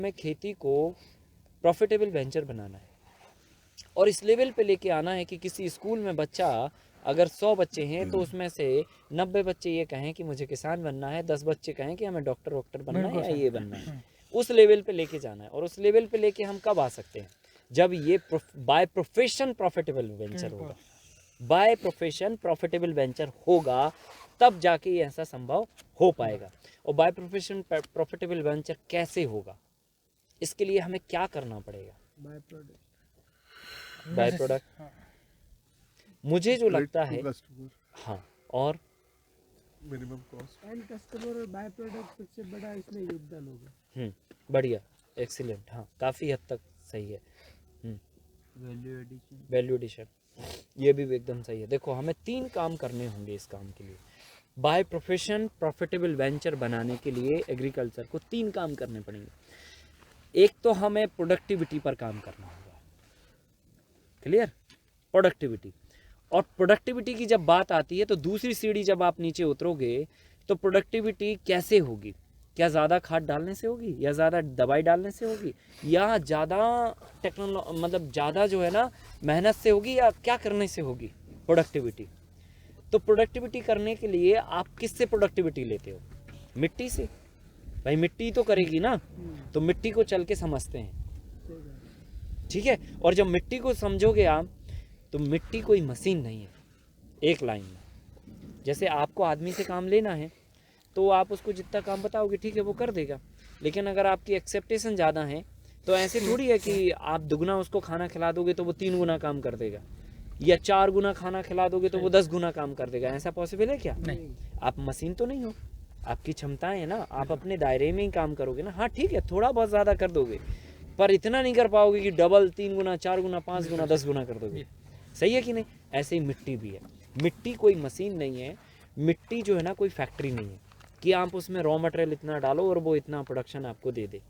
हमें खेती को प्रॉफिटेबल वेंचर बनाना है और इस लेवल पे लेके आना है कि किसी स्कूल में बच्चा अगर 100 बच्चे हैं तो उसमें से 90 बच्चे ये कहें कि मुझे किसान बनना है, 10 बच्चे कहें कि हमें डॉक्टर बनना है या ये बनना है। उस लेवल पे लेके जाना है। और उस लेवल पे लेके हम कब आ सकते हैं? जब ये बाय प्रोफेशन प्रॉफिटेबल वेंचर होगा। बाय प्रोफेशन प्रॉफिटेबल वेंचर होगा तब जाके ये ऐसा संभव हो पाएगा। और बाय प्रोफेशन प्रॉफिटेबल वेंचर कैसे होगा, इसके लिए हमें क्या करना पड़ेगा? बाय प्रोडक्ट मुझे जो लगता है, हाँ, और मिनिमम कॉस्ट एंड कस्टमर और बाय प्रोडक्ट सबसे बड़ा इसमें योगदान होगा। बढ़िया, एक्सीलेंट, हाँ, काफ़ी हद तक सही है। वैल्यू एडिशन ये भी एकदम सही है। देखो, हमें 3 काम करने होंगे इस काम के लिए। बाय प्रोफेशन प्रॉफिटेबल वेंचर बनाने के लिए एग्रीकल्चर को 3 काम करने पड़ेंगे। एक तो हमें प्रोडक्टिविटी पर काम करना होगा। क्लियर? प्रोडक्टिविटी। और प्रोडक्टिविटी की जब बात आती है तो दूसरी सीढ़ी जब आप नीचे उतरोगे तो प्रोडक्टिविटी कैसे होगी? क्या ज़्यादा खाद डालने से होगी, या ज़्यादा दवाई डालने से होगी, या ज़्यादा मतलब ज़्यादा जो है ना मेहनत से होगी, या क्या करने से होगी प्रोडक्टिविटी? तो प्रोडक्टिविटी करने के लिए आप किससे प्रोडक्टिविटी लेते हो? मिट्टी से। भाई मिट्टी तो करेगी ना, तो मिट्टी को चल के समझते हैं। ठीक है? और जब मिट्टी को समझोगे आप, तो मिट्टी कोई मशीन नहीं है। एक लाइन में, जैसे आपको आदमी से काम लेना है तो आप उसको जितना काम बताओगे ठीक है वो कर देगा। लेकिन अगर आपकी एक्सेप्टेशन ज़्यादा है तो ऐसे थोड़ी है कि आप दुगना उसको खाना खिला दोगे तो वो 3 गुना काम कर देगा, या 4 गुना खाना खिला दोगे तो वो 10 गुना काम कर देगा। ऐसा पॉसिबल है क्या? नहीं। आप मशीन तो नहीं हो, आपकी क्षमताएं है ना, आप अपने दायरे में ही काम करोगे ना। हाँ ठीक है, थोड़ा बहुत ज़्यादा कर दोगे, पर इतना नहीं कर पाओगे कि डबल 3 गुना 4 गुना 5 गुना 10 गुना कर दोगे। सही है कि नहीं? ऐसे ही मिट्टी भी है। मिट्टी कोई मशीन नहीं है। मिट्टी जो है ना कोई फैक्ट्री नहीं है कि आप उसमें रॉ मटेरियल इतना डालो और वो इतना प्रोडक्शन आपको दे दे।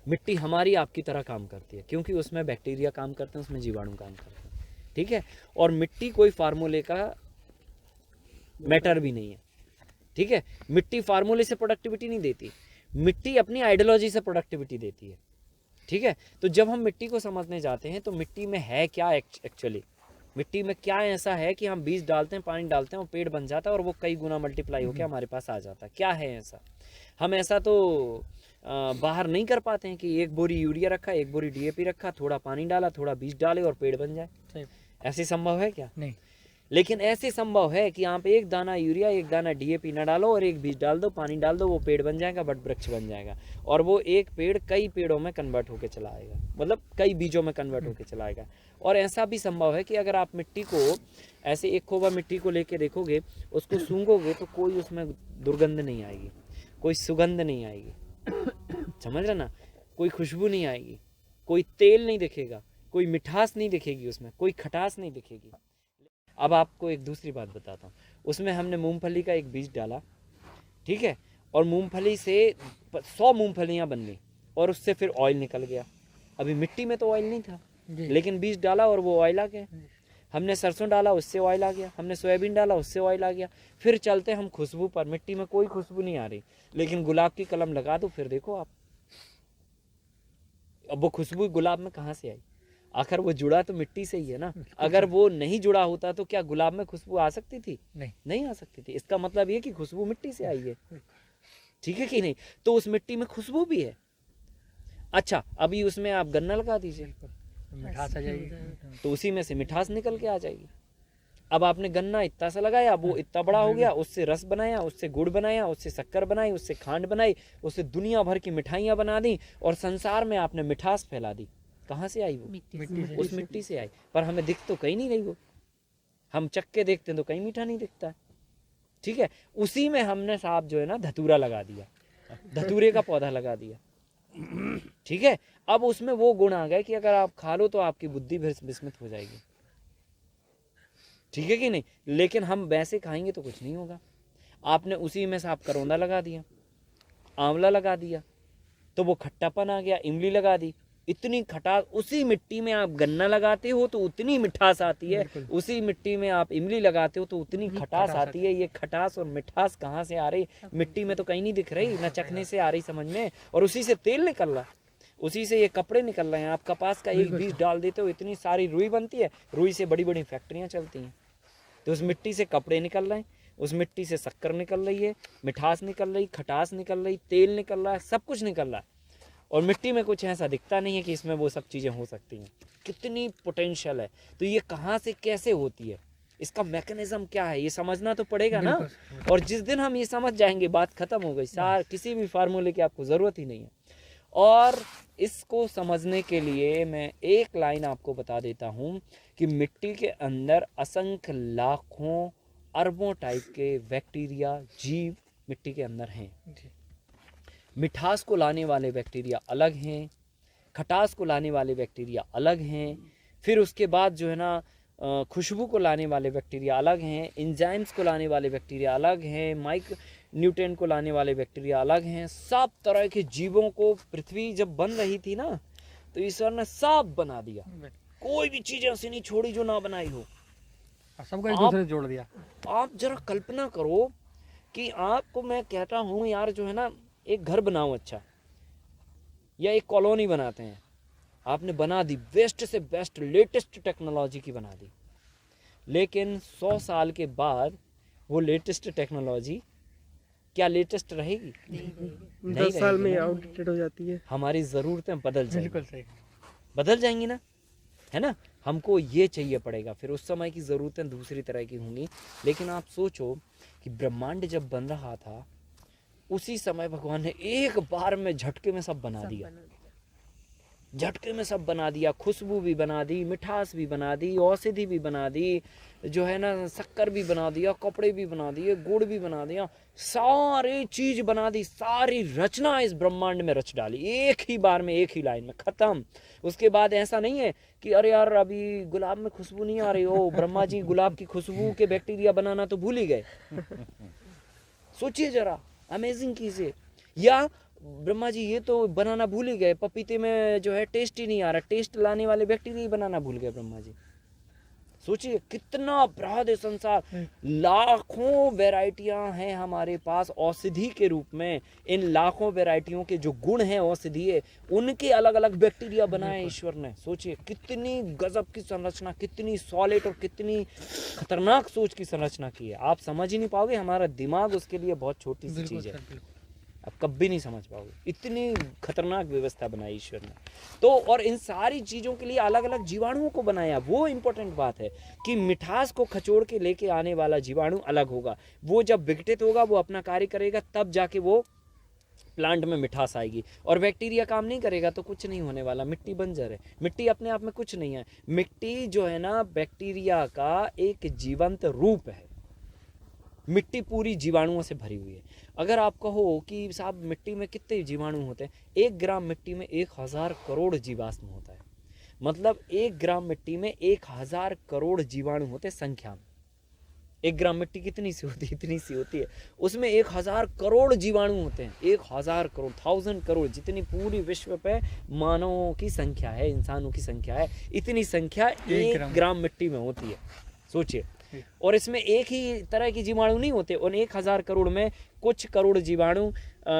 मिट्टी हमारी आपकी तरह काम करती है, क्योंकि उसमें बैक्टीरिया काम करते हैं, उसमें जीवाणु काम करते हैं। ठीक है? और मिट्टी कोई फार्मूले का मैटर भी नहीं है। ठीक है? मिट्टी फार्मूले से प्रोडक्टिविटी नहीं देती, मिट्टी अपनी आइडियोलॉजी से प्रोडक्टिविटी देती है। ठीक है? तो जब हम मिट्टी को समझने जाते हैं तो मिट्टी में है क्या एक्चुअली, मिट्टी में क्या ऐसा है कि हम बीज डालते हैं, पानी डालते हैं और पेड़ बन जाता है और वो कई गुना मल्टीप्लाई होकर हमारे पास आ जाता है। क्या है ऐसा? हम ऐसा तो बाहर नहीं कर पाते हैं कि एक बोरी यूरिया रखा, एक बोरी डीएपी रखा, थोड़ा पानी डाला, थोड़ा बीज डाले और पेड़ बन जाए। ऐसे संभव है क्या? नहीं। लेकिन ऐसे संभव है कि आप एक दाना यूरिया, एक दाना डीएपी न डालो और एक बीज डाल दो, पानी डाल दो, वो पेड़ बन जाएगा, बट वृक्ष बन जाएगा। और वो एक पेड़ कई पेड़ों में कन्वर्ट होकर चला आएगा, मतलब कई बीजों में कन्वर्ट होकर चला आएगा। और ऐसा भी संभव है कि अगर आप मिट्टी को ऐसे एक खोबा मिट्टी को लेके देखोगे, उसको सूंघोगे तो कोई उसमें दुर्गंध नहीं आएगी, कोई सुगंध नहीं आएगी। समझ रहे ना? कोई खुशबू नहीं आएगी, कोई तेल नहीं दिखेगा, कोई मिठास नहीं दिखेगी, उसमें कोई खटास नहीं दिखेगी। अब आपको एक दूसरी बात बताता हूँ। उसमें हमने मूंगफली का एक बीज डाला, ठीक है, और मूंगफली से 100 मूंगफलियाँ बन गई और उससे फिर ऑयल निकल गया। अभी मिट्टी में तो ऑयल नहीं था, लेकिन बीज डाला और वो ऑयल आ गया। हमने सरसों डाला, उससे ऑयल आ गया। हमने सोयाबीन डाला, उससे ऑयल आ गया। फिर चलते हम खुशबू पर। मिट्टी में कोई खुशबू नहीं आ रही, लेकिन गुलाब की कलम लगा दो, फिर देखो आप, अब वो खुशबू गुलाब में कहाँ से आई? आखिर वो जुड़ा तो मिट्टी से ही है ना। अगर वो नहीं जुड़ा होता तो क्या गुलाब में खुशबू आ सकती थी? नहीं आ सकती थी। इसका मतलब ये कि खुशबू मिट्टी से आई है। ठीक है कि नहीं? तो उस मिट्टी में खुशबू भी है। अच्छा, अभी उसमें आप गन्ना लगा दीजिए, मिठास आ जाएगी, तो उसी में से मिठास निकल के आ जाएगी। अब आपने गन्ना इतना सा लगाया, वो इतना बड़ा हो गया, उससे रस बनाया, उससे गुड़ बनाया, उससे शक्कर बनाई, उससे खांड बनाई, उससे दुनिया भर की मिठाइयाँ बना दी और संसार में आपने मिठास फैला दी। कहाँ से आई वो? उस मिट्टी से आई। पर हमें दिख तो कहीं नहीं रही वो। हम चख के देखते हैं तो कहीं मीठा नहीं दिखता है। ठीक है? उसी में हमने साहब जो है ना धतूरा लगा दिया, धतूरे का पौधा लगा दिया। ठीक है? अब उसमें वो गुण आ गए कि अगर आप खा लो तो आपकी बुद्धि विस्मित हो जाएगी। ठीक है कि नहीं? लेकिन हम वैसे खाएंगे तो कुछ नहीं होगा। आपने उसी में से आप करौंदा लगा दिया, आंवला लगा दिया, तो वो खट्टापन आ गया। इमली लगा दी, इतनी खटास, उसी मिट्टी में आप गन्ना लगाते हो तो उतनी मिठास आती है, उसी मिट्टी में आप इमली लगाते हो तो उतनी खटास आती है। ये खटास और मिठास कहाँ से आ रही? मिट्टी में तो कहीं नहीं दिख रही, ना चखने से आ रही समझ में, और उसी से तेल निकल रहा, उसी से ये कपड़े निकल रहे हैं। आप कपास का एक बीज डाल देते हो, इतनी सारी रुई बनती है, रुई से बड़ी बड़ी फैक्ट्रियाँ चलती हैं। तो उस मिट्टी से कपड़े निकल रहे हैं, उस मिट्टी से शक्कर निकल रही है, मिठास निकल रही, खटास निकल रही, तेल निकल रहा है, सब कुछ निकल रहा है। और मिट्टी में कुछ ऐसा दिखता नहीं है कि इसमें वो सब चीज़ें हो सकती हैं। कितनी पोटेंशियल है। तो ये कहाँ से कैसे होती है, इसका मैकेनिज्म क्या है, ये समझना तो पड़ेगा ना। और जिस दिन हम ये समझ जाएंगे, बात खत्म हो गई। किसी भी फार्मूले की आपको ज़रूरत ही नहीं है। और इसको समझने के लिए मैं एक लाइन आपको बता देता हूँ कि मिट्टी के अंदर असंख्य लाखों अरबों टाइप के बैक्टीरिया, जीव मिट्टी के अंदर हैं। मिठास को लाने वाले बैक्टीरिया अलग हैं, खटास को लाने वाले बैक्टीरिया अलग हैं, फिर उसके बाद जो है ना खुशबू को लाने वाले बैक्टीरिया अलग हैं, एंजाइम्स को लाने वाले बैक्टीरिया अलग हैं, माइक्रो न्यूट्रिएंट को लाने वाले बैक्टीरिया अलग हैं। सब तरह के जीवों को पृथ्वी जब बन रही थी ना, तो ईश्वर ने सब बना दिया, कोई भी चीज़ ऐसी नहीं छोड़ी जो ना बनाई हो, सबको एक दूसरे से जोड़ दिया। आप जरा कल्पना करो कि आपको मैं कहता हूँ यार, जो है ना, एक घर बनाओ अच्छा, या एक कॉलोनी बनाते हैं, आपने बना दी, बेस्ट से बेस्ट लेटेस्ट टेक्नोलॉजी की बना दी, लेकिन 100 साल के बाद वो लेटेस्ट टेक्नोलॉजी क्या लेटेस्ट रहेगी? नहीं 10 साल में रहेगी ना। आउटडेटेड हो जाती है। हमारी ज़रूरतें बदल जाएंगी, बिल्कुल सही। बदल जाएंगी ना, है ना। हमको ये चाहिए पड़ेगा, फिर उस समय की ज़रूरतें दूसरी तरह की होंगी। लेकिन आप सोचो कि ब्रह्मांड जब बन रहा था, उसी समय भगवान ने एक बार में झटके में सब बना दिया, झटके में सब बना दिया। खुशबू भी बना दी, मिठास भी बना दी, औषधि भी बना दी, जो है ना शक्कर भी बना दिया, कपड़े भी बना दिए, गुड़ भी बना दिया, सारी चीज बना दी, सारी रचना इस ब्रह्मांड में रच डाली एक ही बार में, एक ही लाइन में, खत्म। उसके बाद ऐसा नहीं है कि अरे यार अभी गुलाब में खुशबू नहीं आ रही हो, ब्रह्मा जी गुलाब की खुशबू के बैक्टीरिया बनाना तो भूल ही गए। सोचिए जरा, अमेजिंग चीज़ है। या ब्रह्मा जी ये तो बनाना भूल ही गए, पपीते में जो है टेस्ट ही नहीं आ रहा, टेस्ट लाने वाले बैक्टीरिया ही बनाना भूल गए ब्रह्मा जी। सोचिए कितना बृहद है संसार, लाखों वैरायटियां हैं हमारे पास औषधि के रूप में। इन लाखों वैरायटियों के जो गुण हैं औषधीय, उनके अलग अलग बैक्टीरिया बनाए ईश्वर ने। सोचिए कितनी गजब की संरचना, कितनी सॉलिड और कितनी खतरनाक सोच की संरचना की है। आप समझ ही नहीं पाओगे, हमारा दिमाग उसके लिए बहुत छोटी सी चीज़ है, आप कभी नहीं समझ पाओगे, इतनी खतरनाक व्यवस्था बनाई ईश्वर ने। तो और इन सारी चीज़ों के लिए अलग अलग जीवाणुओं को बनाया। वो इम्पोर्टेंट बात है कि मिठास को खचोड़ के लेके आने वाला जीवाणु अलग होगा, वो जब विघटित होगा, वो अपना कार्य करेगा, तब जाके वो प्लांट में मिठास आएगी। और बैक्टीरिया काम नहीं करेगा तो कुछ नहीं होने वाला, मिट्टी बंजर है। मिट्टी अपने आप में कुछ नहीं है, मिट्टी जो है ना बैक्टीरिया का एक जीवंत रूप है। मिट्टी पूरी जीवाणुओं से भरी हुई है। अगर आप कहो कि साहब मिट्टी में कितने जीवाणु होते हैं, 1 ग्राम मिट्टी में 1000 करोड़ जीवाश्म होता है। मतलब 1 ग्राम मिट्टी में 1000 करोड़ जीवाणु होते हैं संख्या में। 1 ग्राम मिट्टी कितनी सी होती है? इतनी सी होती है, उसमें 1000 करोड़ जीवाणु होते हैं। 1000 करोड़, 1000 करोड़, जितनी पूरी विश्व पे मानवों की संख्या है, इंसानों की संख्या है, इतनी संख्या 1 ग्राम मिट्टी में होती है। सोचिए, और इसमें एक ही तरह के जीवाणु नहीं होते। उन 1000 करोड़ में कुछ करोड़ जीवाणु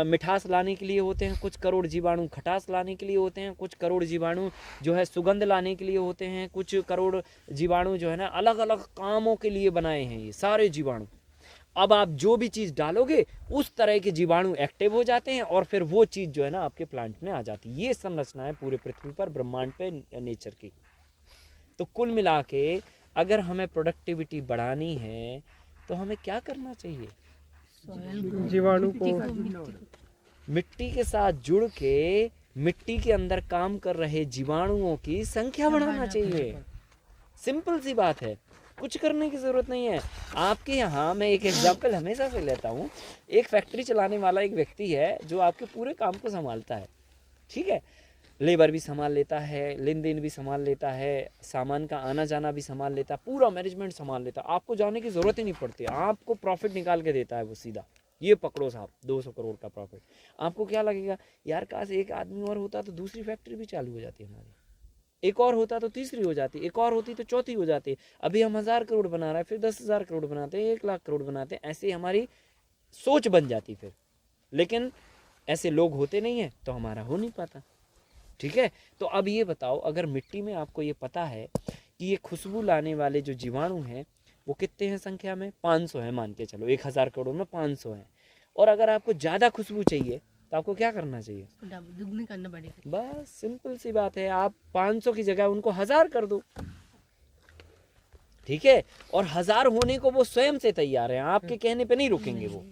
मिठास लाने के लिए होते हैं, कुछ करोड़ जीवाणु खटास लाने के लिए होते हैं, कुछ करोड़ जीवाणु जो है सुगंध लाने के लिए होते हैं, कुछ करोड़ जीवाणु जो है ना अलग अलग कामों के लिए बनाए हैं ये सारे जीवाणु। अब आप जो भी चीज़ डालोगे उस तरह के जीवाणु एक्टिव हो जाते हैं और फिर वो चीज़ जो है ना आपके प्लांट में आ जाती है। ये संरचना है पूरे पृथ्वी पर, ब्रह्मांड पे, नेचर की। तो कुल मिला के अगर हमें प्रोडक्टिविटी बढ़ानी है तो हमें क्या करना चाहिए? जीवाणु को मिट्टी के साथ जुड़ के मिट्टी के अंदर काम कर रहे जीवाणुओं की संख्या बढ़ाना चाहिए। सिंपल सी बात है, कुछ करने की ज़रूरत नहीं है। आपके यहाँ मैं एक एग्जांपल हमेशा से लेता हूँ। एक फैक्ट्री चलाने वाला एक व्यक्ति है जो आपके पूरे काम को संभालता है, ठीक है, लेबर भी संभाल लेता है, लेन देन भी संभाल लेता है, सामान का आना जाना भी संभाल लेता है, पूरा मैनेजमेंट संभाल लेता है। आपको जाने की ज़रूरत ही नहीं पड़ती, आपको प्रॉफिट निकाल के देता है वो सीधा, ये पकड़ो साहब 200 करोड़ का प्रॉफिट। आपको क्या लगेगा, यार काश एक आदमी और होता तो दूसरी फैक्ट्री भी चालू हो जाती हमारी, एक और होता तो तीसरी हो जाती, एक और होती तो चौथी हो जाती। अभी हम 1000 करोड़ बना रहे हैं, फिर 10,000 करोड़ बनाते हैं, 1 लाख करोड़ बनाते हैं, ऐसे हमारी सोच बन जाती फिर। लेकिन ऐसे लोग होते नहीं हैं तो हमारा हो नहीं पाता। ठीक है, तो अब ये बताओ, अगर मिट्टी में आपको ये पता है कि ये खुशबू लाने वाले जो जीवाणु हैं वो कितने हैं संख्या में, 500 है मान के चलो, 1000 करोड़ में 500 हैं। और अगर आपको ज़्यादा खुशबू चाहिए तो आपको क्या करना चाहिए, दुगनी करना पड़ेगा। बस सिंपल सी बात है, आप 500 की जगह उनको 1000 कर दो। ठीक है, और 1000 होने को वो स्वयं से तैयार हैं, आपके कहने पे नहीं रुकेंगे वो।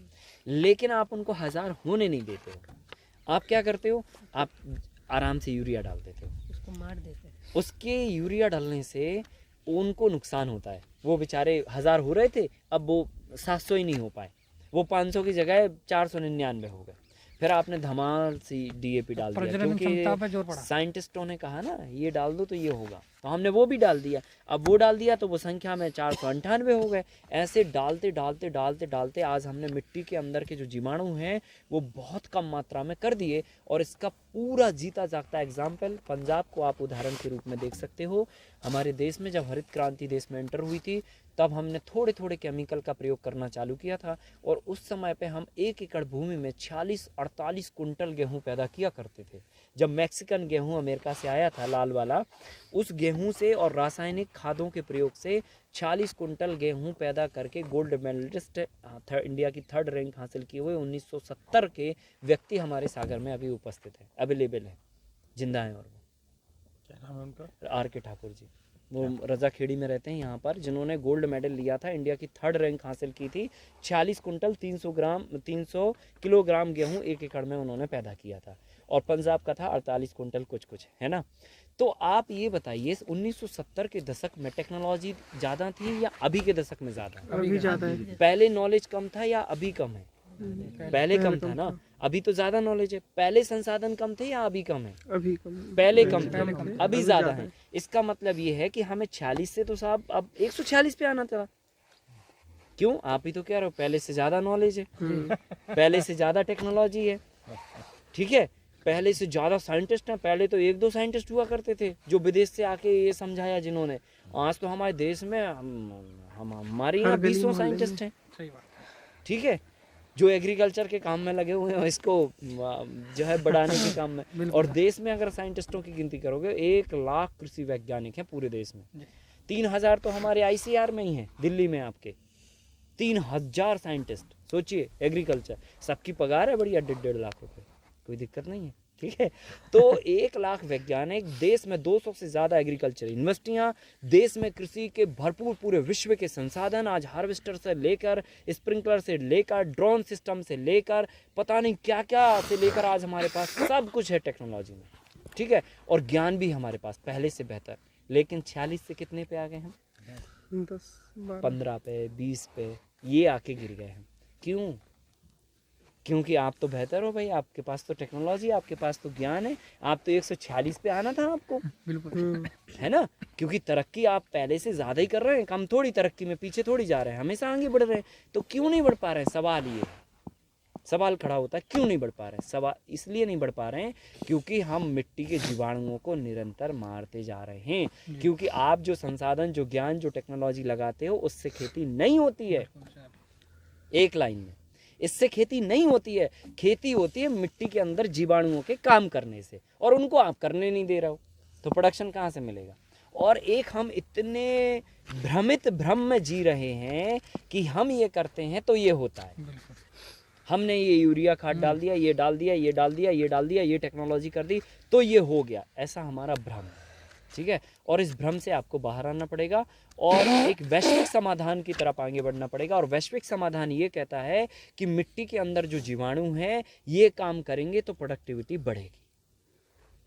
लेकिन आप उनको 1000 होने नहीं देते हो। आप क्या करते हो, आप आराम से यूरिया डाल देते हो, उसको मार देते हैं। उसके यूरिया डालने से उनको नुकसान होता है। वो बेचारे 1000 हो रहे थे, अब वो 700 ही नहीं हो पाए, वो 500 की जगह 499 हो गए। फिर आपने धमाल सी डीएपी डाल दिया, क्योंकि साइंटिस्टों ने कहा ना ये डाल दो तो ये होगा, तो हमने वो भी डाल दिया। अब वो डाल दिया तो वो संख्या में 498 हो गए। ऐसे डालते डालते डालते डालते आज हमने मिट्टी के अंदर के जो जीवाणु हैं वो बहुत कम मात्रा में कर दिए। और इसका पूरा जीता जागता एग्जाम्पल पंजाब को आप उदाहरण के रूप में देख सकते हो। हमारे देश में जब हरित क्रांति देश में एंटर हुई थी तब हमने थोड़े थोड़े केमिकल का प्रयोग करना चालू किया था, और उस समय पे हम 1 एकड़ भूमि में 40-48 कुंटल गेहूं पैदा किया करते थे। जब मैक्सिकन गेहूं अमेरिका से आया था लाल वाला, उस गेहूं से और रासायनिक खादों के प्रयोग से 40 कुंटल गेहूं पैदा करके गोल्ड मेडलिस्ट इंडिया की 3rd रैंक हासिल किए हुए 1970 के व्यक्ति हमारे सागर में अभी उपस्थित है, अवेलेबल है, जिंदा हैं। और वो क्या नाम है उनका? R.K. ठाकुर जी, वो रजा खेड़ी में रहते हैं यहाँ पर, जिन्होंने गोल्ड मेडल लिया था, इंडिया की 3rd रैंक हासिल की थी। 40 कुंटल 300 किलोग्राम गेहूं 1 एकड़ में उन्होंने पैदा किया था, और पंजाब का था 48 कुंटल कुछ है ना। तो आप ये बताइए 1970 के दशक में टेक्नोलॉजी ज़्यादा थी या अभी के दशक में ज़्यादा? अभी ज़्यादा है। पहले नॉलेज कम था या अभी कम है? पहले कम था ना, अभी तो ज़्यादा नॉलेज है। पहले संसाधन कम थे या अभी कम है? अभी कम, पहले कम पहले थे, कम, अभी ज़्यादा है। इसका मतलब ये है कि हमें 40 से तो साहब अब 146 पे आना था। क्यों? आप ही तो कह रहे हो पहले से ज़्यादा नॉलेज है, पहले से ज़्यादा टेक्नोलॉजी है। ठीक है, पहले से ज़्यादा साइंटिस्ट हैं। पहले तो 1-2 साइंटिस्ट हुआ करते थे जो विदेश से आके ये समझाया जिन्होंने। आज तो हमारे देश में हमारे यहाँ 20 साइंटिस्ट हैं। ठीक है, जो एग्रीकल्चर के काम में लगे हुए हैं, इसको जो है बढ़ाने के काम में। और देश में अगर साइंटिस्टों की गिनती करोगे 1 लाख कृषि वैज्ञानिक हैं पूरे देश में। 3000 तो हमारे ICR में ही हैं, दिल्ली में आपके 3000 साइंटिस्ट। सोचिए एग्रीकल्चर, सबकी पगार है बढ़िया 1.5 लाख रुपए, कोई दिक्कत नहीं है। ठीक है, तो 1 लाख वैज्ञानिक, देश में 200 से ज़्यादा एग्रीकल्चर यूनिवर्सिटियाँ, देश में कृषि के भरपूर पूरे विश्व के संसाधन, आज हार्वेस्टर से लेकर स्प्रिंकलर से लेकर ड्रोन सिस्टम से लेकर पता नहीं क्या क्या से लेकर आज हमारे पास सब कुछ है टेक्नोलॉजी में। ठीक है, और ज्ञान भी हमारे पास पहले से बेहतर। लेकिन 46 से कितने पे आ गए हम? 15 पे, 20 पे ये आके गिर गए हैं। क्यों? क्योंकि आप तो बेहतर हो भाई, आपके पास तो टेक्नोलॉजी, आपके पास तो ज्ञान है। आप तो 146 पे आना था आपको, बिल्कुल, है ना। क्योंकि तरक्की आप पहले से ज़्यादा ही कर रहे हैं, कम थोड़ी तरक्की में पीछे थोड़ी जा रहे हैं, हमेशा आगे बढ़ रहे हैं। तो क्यों नहीं बढ़ पा रहे हैं? सवाल ये सवाल खड़ा होता है, क्यों नहीं बढ़ पा रहे हैं? सवाल इसलिए नहीं बढ़ पा रहे हैं क्योंकि हम मिट्टी के जीवाणुओं को निरंतर मारते जा रहे हैं। क्योंकि आप जो संसाधन, जो ज्ञान, जो टेक्नोलॉजी लगाते हो उससे खेती नहीं होती है। एक लाइन में, इससे खेती नहीं होती है। खेती होती है मिट्टी के अंदर जीवाणुओं के काम करने से, और उनको आप करने नहीं दे रहे हो, तो प्रोडक्शन कहाँ से मिलेगा? और एक हम इतने भ्रमित भ्रम में जी रहे हैं कि हम ये करते हैं तो ये होता है। हमने ये यूरिया खाद डाल दिया, ये डाल दिया, ये डाल दिया, ये डाल दिया, ये टेक्नोलॉजी कर दी तो ये हो गया, ऐसा हमारा भ्रम है। ठीक है, और इस भ्रम से आपको बाहर आना पड़ेगा और एक वैश्विक समाधान की तरफ आगे बढ़ना पड़ेगा। और वैश्विक समाधान ये कहता है कि मिट्टी के अंदर जो जीवाणु हैं ये काम करेंगे तो प्रोडक्टिविटी बढ़ेगी।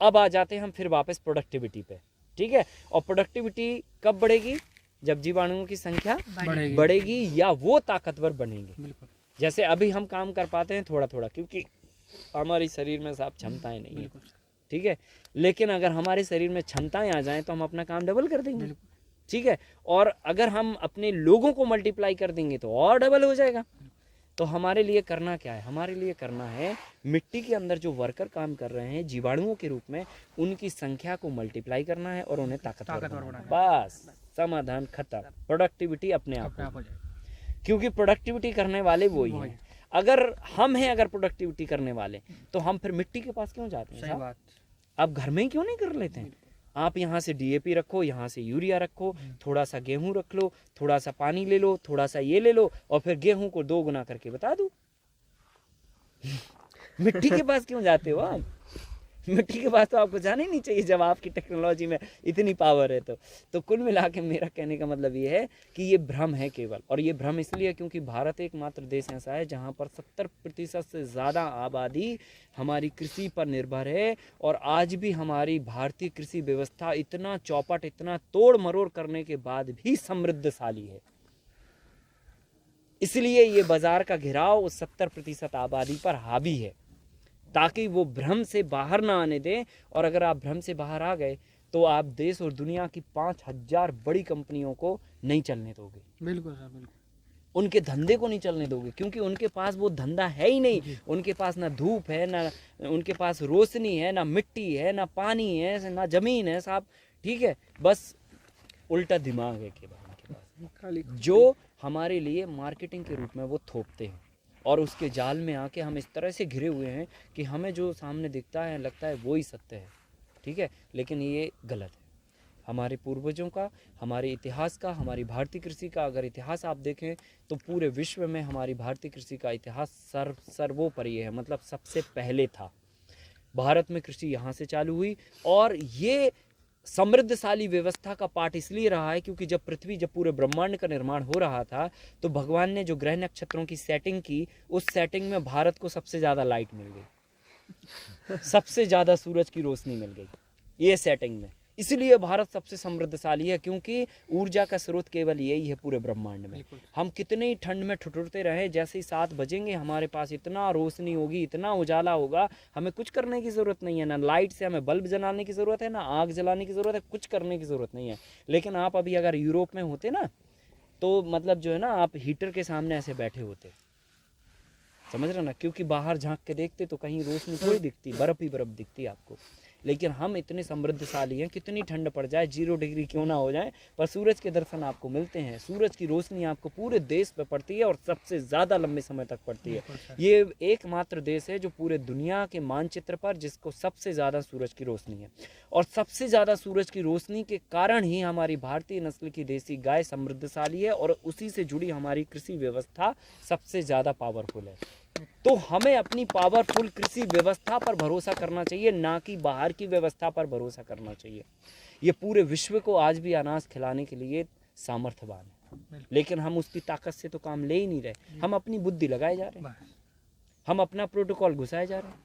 अब आ जाते हैं हम फिर वापस प्रोडक्टिविटी पे। ठीक है, और प्रोडक्टिविटी कब बढ़ेगी? जब जीवाणुओं की संख्या बढ़ेगी या वो ताकतवर बनेंगे। जैसे अभी हम काम कर पाते हैं थोड़ा थोड़ा, क्योंकि हमारे शरीर में साहब क्षमताएं नहीं है। ठीक है, लेकिन अगर हमारे शरीर में क्षमताएं आ जाएं तो हम अपना काम डबल कर देंगे। ठीक है, और अगर हम अपने लोगों को मल्टीप्लाई कर देंगे तो और डबल हो जाएगा। तो हमारे लिए करना क्या है? हमारे लिए करना है मिट्टी के अंदर जो वर्कर काम कर रहे हैं जीवाणुओं के रूप में, उनकी संख्या को मल्टीप्लाई करना है और उन्हें ताकतवर बनाना है। बस समाधान खत्म, प्रोडक्टिविटी अपने आप हो जाए। क्योंकि प्रोडक्टिविटी करने वाले वो ही हैं। अगर हम हैं अगर प्रोडक्टिविटी करने वाले, तो हम फिर मिट्टी के पास क्यों जाते हैं? सही साहब? बात। आप घर में ही क्यों नहीं कर लेते हैं? आप यहाँ से डीएपी रखो, यहाँ से यूरिया रखो, थोड़ा सा गेहूं रख लो, थोड़ा सा पानी ले लो, थोड़ा सा ये ले लो, और फिर गेहूं को 2 गुना करके बता दो। मिट्टी के पास क्यों जाते हो आप? मिट्टी के पास तो आपको जाना ही नहीं चाहिए जब आपकी टेक्नोलॉजी में इतनी पावर है। तो कुल मिला के मेरा कहने का मतलब ये है कि ये भ्रम है केवल, और ये भ्रम इसलिए क्योंकि भारत एकमात्र देश ऐसा है जहाँ पर 70% से ज़्यादा आबादी हमारी कृषि पर निर्भर है, और आज भी हमारी भारतीय कृषि व्यवस्था इतना चौपट, इतना तोड़ मरोड़ करने के बाद भी समृद्धशाली है। इसलिए ये बाजार का घिराव उस 70% आबादी पर हावी है, ताकि वो भ्रम से बाहर ना आने दें। और अगर आप भ्रम से बाहर आ गए तो आप देश और दुनिया की 5000 बड़ी कंपनियों को नहीं चलने दोगे, बिल्कुल सर, बिल्कुल। उनके धंधे को नहीं चलने दोगे, क्योंकि उनके पास वो धंधा है ही नहीं। उनके पास ना धूप है, ना उनके पास रोशनी है, ना मिट्टी है, ना पानी है, ना जमीन है साहब, ठीक है। बस उल्टा दिमाग है केवल उनके पास, खाली जो हमारे लिए मार्केटिंग के रूप में वो थोपते हैं, और उसके जाल में आके हम इस तरह से घिरे हुए हैं कि हमें जो सामने दिखता है लगता है वो ही सत्य है, ठीक है। लेकिन ये गलत है। हमारे पूर्वजों का, हमारे इतिहास का, हमारी भारतीय कृषि का अगर इतिहास आप देखें तो पूरे विश्व में हमारी भारतीय कृषि का इतिहास सर्वोपरि है, मतलब सबसे पहले था। भारत में कृषि यहाँ से चालू हुई, और ये समृद्धशाली व्यवस्था का पार्ट इसलिए रहा है क्योंकि जब पूरे ब्रह्मांड का निर्माण हो रहा था तो भगवान ने जो ग्रह नक्षत्रों की सेटिंग की, उस सेटिंग में भारत को सबसे ज़्यादा लाइट मिल गई, सबसे ज़्यादा सूरज की रोशनी मिल गई ये सेटिंग में। इसलिए भारत सबसे समृद्धशाली है, क्योंकि ऊर्जा का स्रोत केवल यही है पूरे ब्रह्मांड में। हम कितने ही ठंड में ठिठुरते रहे, जैसे ही 7 बजेंगे हमारे पास इतना रोशनी होगी, इतना उजाला होगा, हमें कुछ करने की ज़रूरत नहीं है। ना लाइट से हमें बल्ब जलाने की ज़रूरत है, ना आग जलाने की ज़रूरत है, कुछ करने की ज़रूरत नहीं है। लेकिन आप अभी अगर यूरोप में होते ना, तो मतलब जो है ना, आप हीटर के सामने ऐसे बैठे होते, समझ रहे ना, क्योंकि बाहर झांक के देखते तो कहीं रोशनी थोड़ी दिखती, बर्फ़ ही बर्फ़ दिखती आपको। लेकिन हम इतने समृद्धशाली हैं, कितनी ठंड पड़ जाए, 0 डिग्री क्यों ना हो जाए, पर सूरज के दर्शन आपको मिलते हैं। सूरज की रोशनी आपको पूरे देश पे पड़ती है, और सबसे ज़्यादा लंबे समय तक पड़ती है। ये एकमात्र देश है जो पूरे दुनिया के मानचित्र पर जिसको सबसे ज़्यादा सूरज की रोशनी है, और सबसे ज़्यादा सूरज की रोशनी के कारण ही हमारी भारतीय नस्ल की देसी गाय समृद्धशाली है, और उसी से जुड़ी हमारी कृषि व्यवस्था सबसे ज़्यादा पावरफुल है। तो हमें अपनी पावरफुल कृषि व्यवस्था पर भरोसा करना चाहिए, ना कि बाहर की व्यवस्था पर भरोसा करना चाहिए। ये पूरे विश्व को आज भी अनाज खिलाने के लिए सामर्थ्यवान है, लेकिन हम उसकी ताकत से तो काम ले ही नहीं रहे। हम अपनी बुद्धि लगाए जा रहे हैं, हम अपना प्रोटोकॉल घुसाए जा रहे हैं।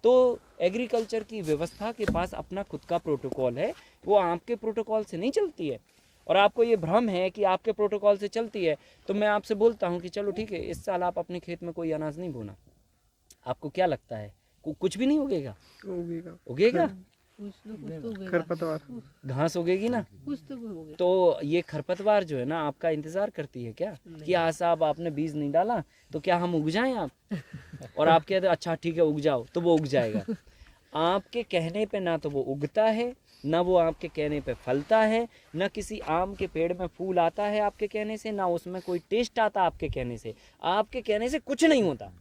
तो एग्रीकल्चर की व्यवस्था के पास अपना खुद का प्रोटोकॉल है, वो आपके प्रोटोकॉल से नहीं चलती है। और आपको ये भ्रम है कि आपके प्रोटोकॉल से चलती है, तो मैं आपसे बोलता हूँ कि चलो ठीक है, इस साल आप अपने खेत में कोई अनाज नहीं बोना। आपको क्या लगता है कुछ भी नहीं उगेगा? उगेगा कुछ तो उगेगा। खरपतवार घास उगेगी ना, कुछ तो उगेगा। तो ये खरपतवार जो है ना आपका इंतजार करती है क्या कि हाँ साहब आपने बीज नहीं डाला तो क्या हम उग जाएं आप? और आप कहते अच्छा ठीक है उग जाओ, तो वो उग जाएगा। आपके कहने पे ना तो वो उगता है, ना वो आपके कहने पे फलता है, ना किसी आम के पेड़ में फूल आता है आपके कहने से, ना उसमें कोई टेस्ट आता आपके कहने से। आपके कहने से कुछ नहीं होता,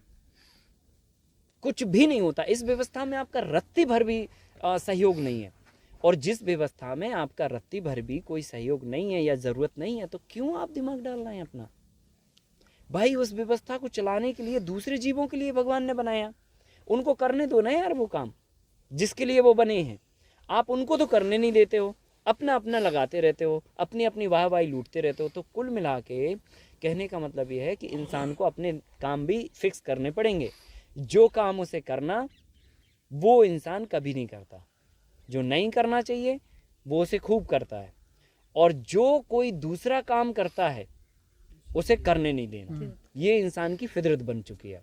कुछ भी नहीं होता। इस व्यवस्था में आपका रत्ती भर भी सहयोग नहीं है, और जिस व्यवस्था में आपका रत्ती भर भी कोई सहयोग नहीं है या ज़रूरत नहीं है, तो क्यों आप दिमाग डाल रहे हैं अपना? भाई उस व्यवस्था को चलाने के लिए दूसरे जीवों के लिए भगवान ने बनाया, उनको करने दो ना यार वो काम जिसके लिए वो बने हैं। आप उनको तो करने नहीं देते हो, अपना अपना लगाते रहते हो, अपनी अपनी वाहवाही लूटते रहते हो। तो कुल मिला के कहने का मतलब ये है कि इंसान को अपने काम भी फिक्स करने पड़ेंगे। जो काम उसे करना वो इंसान कभी नहीं करता, जो नहीं करना चाहिए वो उसे खूब करता है, और जो कोई दूसरा काम करता है उसे करने नहीं देना। ये इंसान की फितरत बन चुकी है।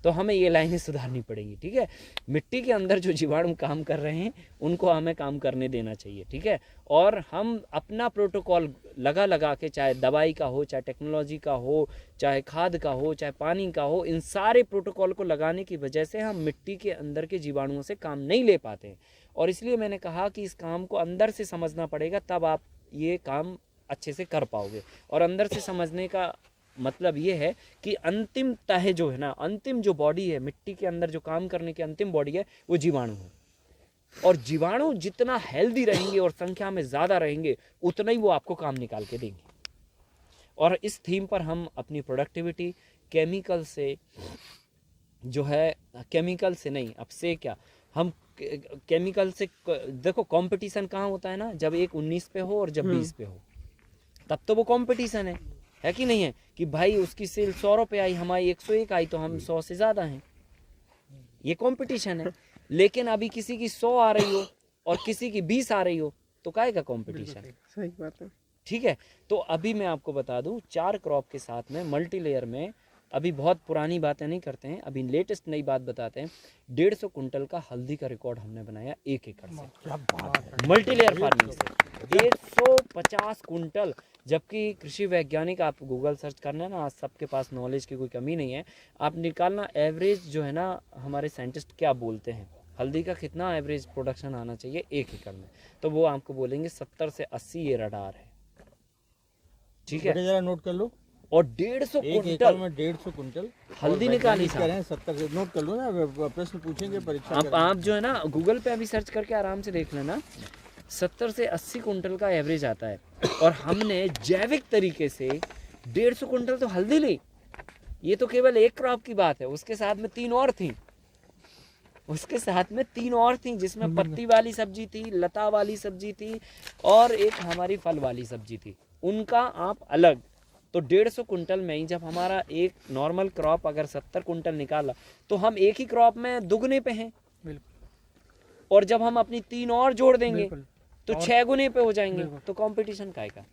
तो हमें ये लाइनें सुधारनी पड़ेंगी, ठीक है। मिट्टी के अंदर जो जीवाणु काम कर रहे हैं उनको हमें काम करने देना चाहिए, ठीक है। और हम अपना प्रोटोकॉल लगा के, चाहे दवाई का हो, चाहे टेक्नोलॉजी का हो, चाहे खाद का हो, चाहे पानी का हो, इन सारे प्रोटोकॉल को लगाने की वजह से हम मिट्टी के अंदर के जीवाणुओं से काम नहीं ले पाते हैं। और इसलिए मैंने कहा कि इस काम को अंदर से समझना पड़ेगा, तब आप ये काम अच्छे से कर पाओगे। और अंदर से समझने का मतलब ये है कि अंतिम तह जो है ना, अंतिम जो बॉडी है मिट्टी के अंदर, जो काम करने की अंतिम बॉडी है, वो जीवाणु है। और जीवाणु जितना हेल्दी रहेंगे और संख्या में ज़्यादा रहेंगे, उतना ही वो आपको काम निकाल के देंगे। और इस थीम पर हम अपनी प्रोडक्टिविटी केमिकल से जो है, केमिकल से नहीं, अब से क्या, हम केमिकल से, देखो कंपटीशन कहाँ होता है ना, जब एक 19 पे हो और जब 20 पे हो, तब तो वो कंपटीशन है कि नहीं है, कि भाई उसकी सेल 100 रुपये आई, हमारी 101 आई, तो हम 100 से ज़्यादा हैं, ये कंपटीशन है। लेकिन अभी किसी की 100 आ रही हो और किसी की 20 आ रही हो, तो काहे का कंपटीशन। सही बात है। ठीक है। तो अभी मैं आपको बता दूं, 4 क्रॉप के साथ में मल्टी लेयर में, अभी बहुत पुरानी बातें नहीं करते हैं, अभी लेटेस्ट नई बात बताते हैं। 150 कुंटल का हल्दी का रिकॉर्ड हमने बनाया 1 एकड़ से, क्या बात है। मल्टी लेयर फार्मिंग से 150 कुंटल। जबकि कृषि वैज्ञानिक, आप गूगल सर्च करना ना, आज सबके पास नॉलेज की कोई कमी नहीं है, आप निकालना एवरेज जो है ना, हमारे साइंटिस्ट क्या बोलते हैं, हल्दी का कितना एवरेज प्रोडक्शन आना चाहिए 1 एकड़ में, तो वो आपको बोलेंगे 70 से 80 ये रडार है, ठीक है। जरा नोट कर लो। और 150 एक एकड़ कुंटल में 150 कुंटल हल्दी निकाली कह रहे हैं। 70 से नोट कर लो ना, प्रश्न पूछेंगे परीक्षा आप जो है ना गूगल पे अभी सर्च करके आराम से देख लेना, 70 से 80 कुंटल का एवरेज आता है। और हमने जैविक तरीके से 150 कुंटल तो हल्दी ली। ये तो केवल एक क्रॉप की बात है, उसके साथ में 3 और थी, उसके साथ में 3 और थी, जिसमें पत्ती वाली सब्जी थी, लता वाली सब्जी थी, और एक हमारी फल वाली सब्जी थी, उनका आप अलग। तो 150 कुंटल में ही जब हमारा एक नॉर्मल क्रॉप अगर 70 कुंटल निकाला, तो हम एक ही क्रॉप में दुगने पे हैं। और जब हम अपनी 3 और जोड़ देंगे तो 6 गुने पे हो जाएंगे। तो कंपटीशन काय का,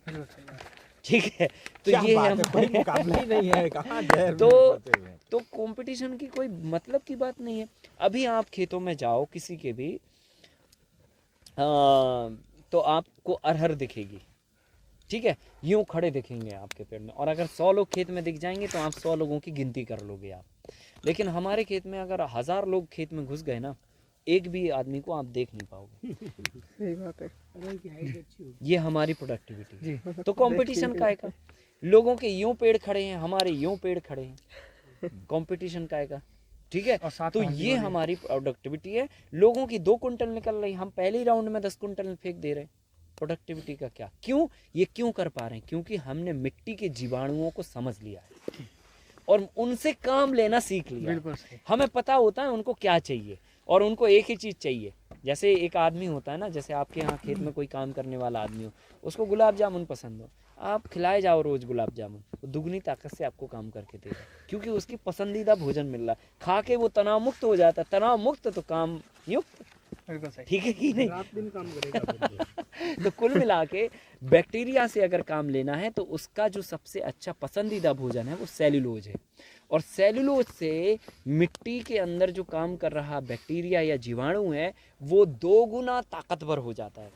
ठीक है। तो ये मुकाबला ही नहीं है, कहाँ तो कंपटीशन की कोई मतलब की बात नहीं है। अभी आप खेतों में जाओ किसी के भी, तो आपको अरहर दिखेगी, ठीक है, यूं खड़े दिखेंगे आपके पेड़ में। और अगर 100 लोग खेत में दिख जाएंगे तो आप 100 लोगों की गिनती कर लोगे आप। लेकिन हमारे खेत में अगर 1000 लोग खेत में घुस गए ना, एक भी आदमी को आप देख नहीं पाओगे। सही बात है। ये हमारी प्रोडक्टिविटी। तो कंपटीशन काय का, लोगों के यूं पेड़ खड़े हैं, हमारे यूं पेड़ खड़े हैं, कंपटीशन काय का, ठीक है। तो ये हमारी प्रोडक्टिविटी है। लोगों की 2 कुंटल निकल रही, हम पहले ही राउंड में 10 कुंटल फेंक दे रहे हैं। प्रोडक्टिविटी का क्या, क्यों, ये क्यों कर पा रहे हैं? क्योंकि हमने मिट्टी के जीवाणुओं को समझ लिया है और उनसे काम लेना सीख लिया। हमें पता होता है उनको क्या चाहिए, और उनको एक ही चीज़ चाहिए। जैसे एक आदमी होता है ना, जैसे आपके यहाँ खेत में कोई काम करने वाला आदमी हो, उसको गुलाब जामुन पसंद हो, आप खिलाए जाओ रोज़ गुलाब जामुन, वो दुगनी ताकत से आपको काम करके देगा, क्योंकि उसकी पसंदीदा भोजन मिल रहा है। खा के वो तनाव मुक्त हो जाता है, तनाव मुक्त तो काम युक्त, ठीक है कि नहीं? रात दिन काम करेगा। तो कुल मिला के बैक्टीरिया से अगर काम लेना है तो उसका जो सबसे अच्छा पसंदीदा भोजन है वो सेल्यूलोज है। और सेल्यूलोज से मिट्टी के अंदर जो काम कर रहा बैक्टीरिया या जीवाणु है वो 2 गुना ताकतवर हो जाता है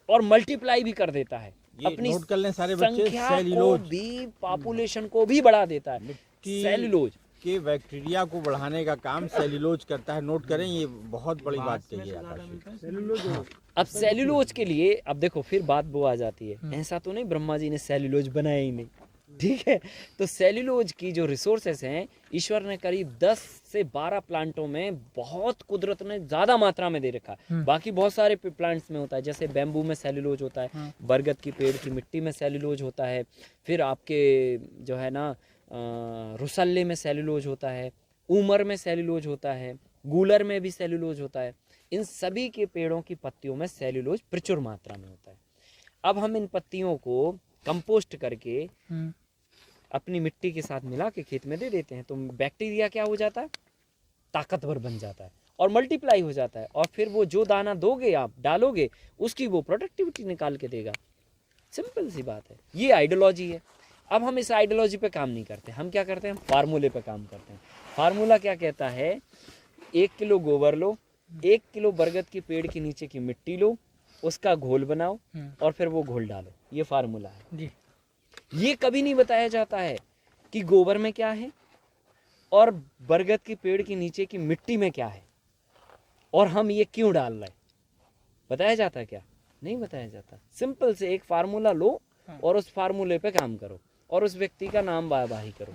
और मल्टीप्लाई भी कर देता है, अपनी नोट कर लें सारे बच्चे, संख्या को सेल्यूलोज भी, पॉपुलेशन को भी बढ़ा देता है। सेल्यूलोज के बैक्टीरिया को बढ़ाने का काम सेल्यूलोज करता है। नोट करें, ये बहुत बड़ी बात कही है आकाश। अब सेल्यूलोज के लिए, अब देखो फिर बात वो आ जाती है, ऐसा तो नहीं ब्रह्मा जी ने सेल्यूलोज बनाया ही नहीं, ठीक है। तो सेल्यूलोज की जो रिसोर्सेस हैं, ईश्वर ने करीब 10 से 12 प्लांटों में, बहुत कुदरत ने ज़्यादा मात्रा में दे रखा है। बाकी बहुत सारे प्लांट्स में होता है, जैसे बैम्बू में सेल्यूलोज होता है, बरगद की पेड़ की मिट्टी में सेल्यूलोज होता है, फिर आपके जो है ना रुसल्ले में सेल्यूलोज होता है, ऊमर में सेल्यूलोज होता है, गूलर में भी सेल्यूलोज होता है। इन सभी के पेड़ों की पत्तियों में सेल्यूलोज प्रचुर मात्रा में होता है। अब हम इन पत्तियों को कंपोस्ट करके अपनी मिट्टी के साथ मिला के खेत में दे देते हैं, तो बैक्टीरिया क्या हो जाता है, ताकतवर बन जाता है और मल्टीप्लाई हो जाता है। और फिर वो जो दाना दोगे, आप डालोगे, उसकी वो प्रोडक्टिविटी निकाल के देगा। सिंपल सी बात है, ये आइडियोलॉजी है। अब हम इस आइडियोलॉजी पे काम नहीं करते, हम क्या करते हैं, फार्मूले पे काम करते हैं। फार्मूला क्या कहता है, 1 किलो गोबर लो, 1 किलो बरगद के पेड़ के नीचे की मिट्टी लो, उसका घोल बनाओ और फिर वो घोल डालो। ये फार्मूला है जी। ये कभी नहीं बताया जाता है कि गोबर में क्या है और बरगद के पेड़ के नीचे की मिट्टी में क्या है और हम ये क्यों डाल रहे हैं। बताया जाता है क्या? नहीं बताया जाता। सिंपल से एक फार्मूला लो और उस फार्मूले पे काम करो और उस व्यक्ति का नाम वाहवाही करो,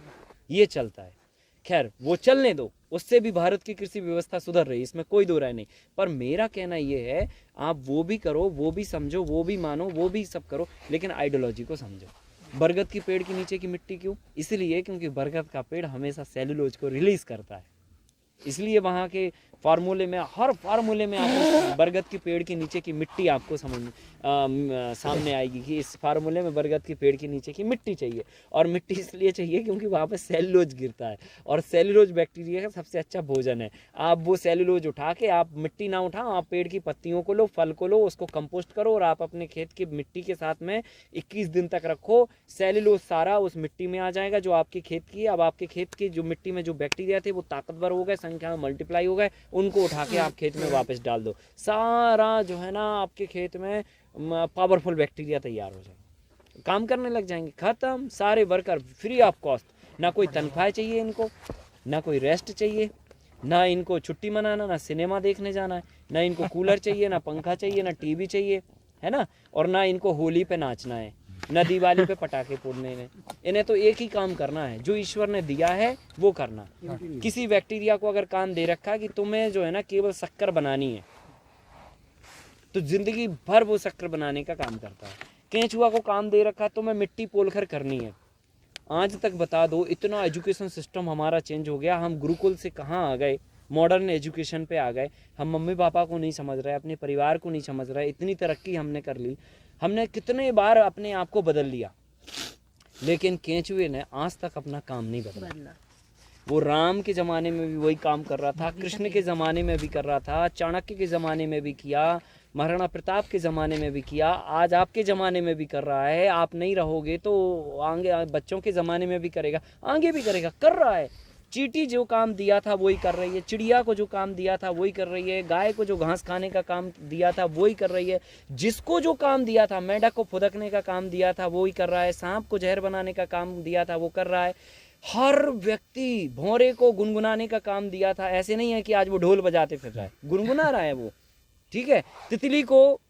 ये चलता है। खैर वो चलने दो, उससे भी भारत की कृषि व्यवस्था सुधर रही है, इसमें कोई दो राय नहीं। पर मेरा कहना ये है, आप वो भी करो, वो भी समझो, वो भी मानो, वो भी सब करो, लेकिन आइडियोलॉजी को समझो। बरगद के पेड़ के नीचे की मिट्टी क्यों? इसलिए क्योंकि बरगद का पेड़ हमेशा सेलुलोज को रिलीज करता है, इसलिए वहाँ के फार्मूले में, हर फार्मूले में आपको बरगद के पेड़ के नीचे की मिट्टी आपको सामने आएगी कि इस फार्मूले में बरगद के पेड़ के नीचे की मिट्टी चाहिए। और मिट्टी इसलिए चाहिए क्योंकि वहाँ पर सेलुलोज गिरता है और सेलुलोज बैक्टीरिया का सबसे अच्छा भोजन है। आप वो सेलुलोज उठा के, आप मिट्टी ना उठाओ, आप पेड़ की पत्तियों को लो, फल को लो, उसको कंपोस्ट करो और आप अपने खेत की मिट्टी के साथ में 21 दिन तक रखो। सेलुलोज सारा उस मिट्टी में आ जाएगा जो आपके खेत की है। अब आपके खेत की जो मिट्टी में जो बैक्टीरिया थे वो ताकतवर हो गए, संख्या में मल्टीप्लाई हो गए, उनको उठा के आप खेत में वापस डाल दो। सारा जो है ना आपके खेत में पावरफुल बैक्टीरिया तैयार हो जाएंगे, काम करने लग जाएंगे। खत्म, सारे वर्कर फ्री ऑफ कॉस्ट। ना कोई तनख्वाह चाहिए इनको, ना कोई रेस्ट चाहिए, ना इनको छुट्टी मनाना, ना सिनेमा देखने जाना है, ना इनको कूलर चाहिए, ना पंखा चाहिए, ना टीवी चाहिए, है ना, और ना इनको होली पे नाचना है, ना दिवाली पे पटाखे फोड़ने हैं। इन्हें तो एक ही काम करना है, जो ईश्वर ने दिया है वो करना। किसी बैक्टीरिया को अगर काम दे रखा है कि तुम्हें जो है ना केवल शक्कर बनानी है, तो जिंदगी भर वो शक्कर बनाने का काम करता है। केंचुआ को काम दे रखा है तुम्हें मिट्टी पोलकर करनी है। आज तक बता दो, इतना एजुकेशन सिस्टम हमारा चेंज हो गया, हम गुरुकुल से कहाँ आ गए, मॉडर्न एजुकेशन पे आ गए। हम मम्मी पापा को नहीं समझ रहे, अपने परिवार को नहीं समझ रहे। इतनी तरक्की हमने कर ली, हमने कितने बार अपने आप को बदल लिया, लेकिन केंचुए ने आज तक अपना काम नहीं बदला। वो राम के ज़माने में भी वही काम कर रहा था, कृष्ण के ज़माने में भी कर रहा था, चाणक्य के ज़माने में भी किया, महाराणा प्रताप के ज़माने में भी किया, आज आपके ज़माने में भी कर रहा है। आप नहीं रहोगे तो आगे बच्चों के ज़माने में भी करेगा, आगे भी करेगा, कर रहा है। चींटी जो काम दिया था वही कर रही है, चिड़िया को जो काम दिया था वही कर रही है, गाय को जो घास खाने का काम दिया था वही कर रही है, जिसको जो काम दिया था, मेंढक को फुदकने का काम दिया था वही कर रहा है, सांप को जहर बनाने का काम दिया था वो कर रहा है। हर व्यक्ति, भौरे को गुनगुनाने का काम दिया था, ऐसे नहीं है कि आज वो ढोल बजाते फिर रहा है, गुनगुना रहा है वो, ठीक है। तितली को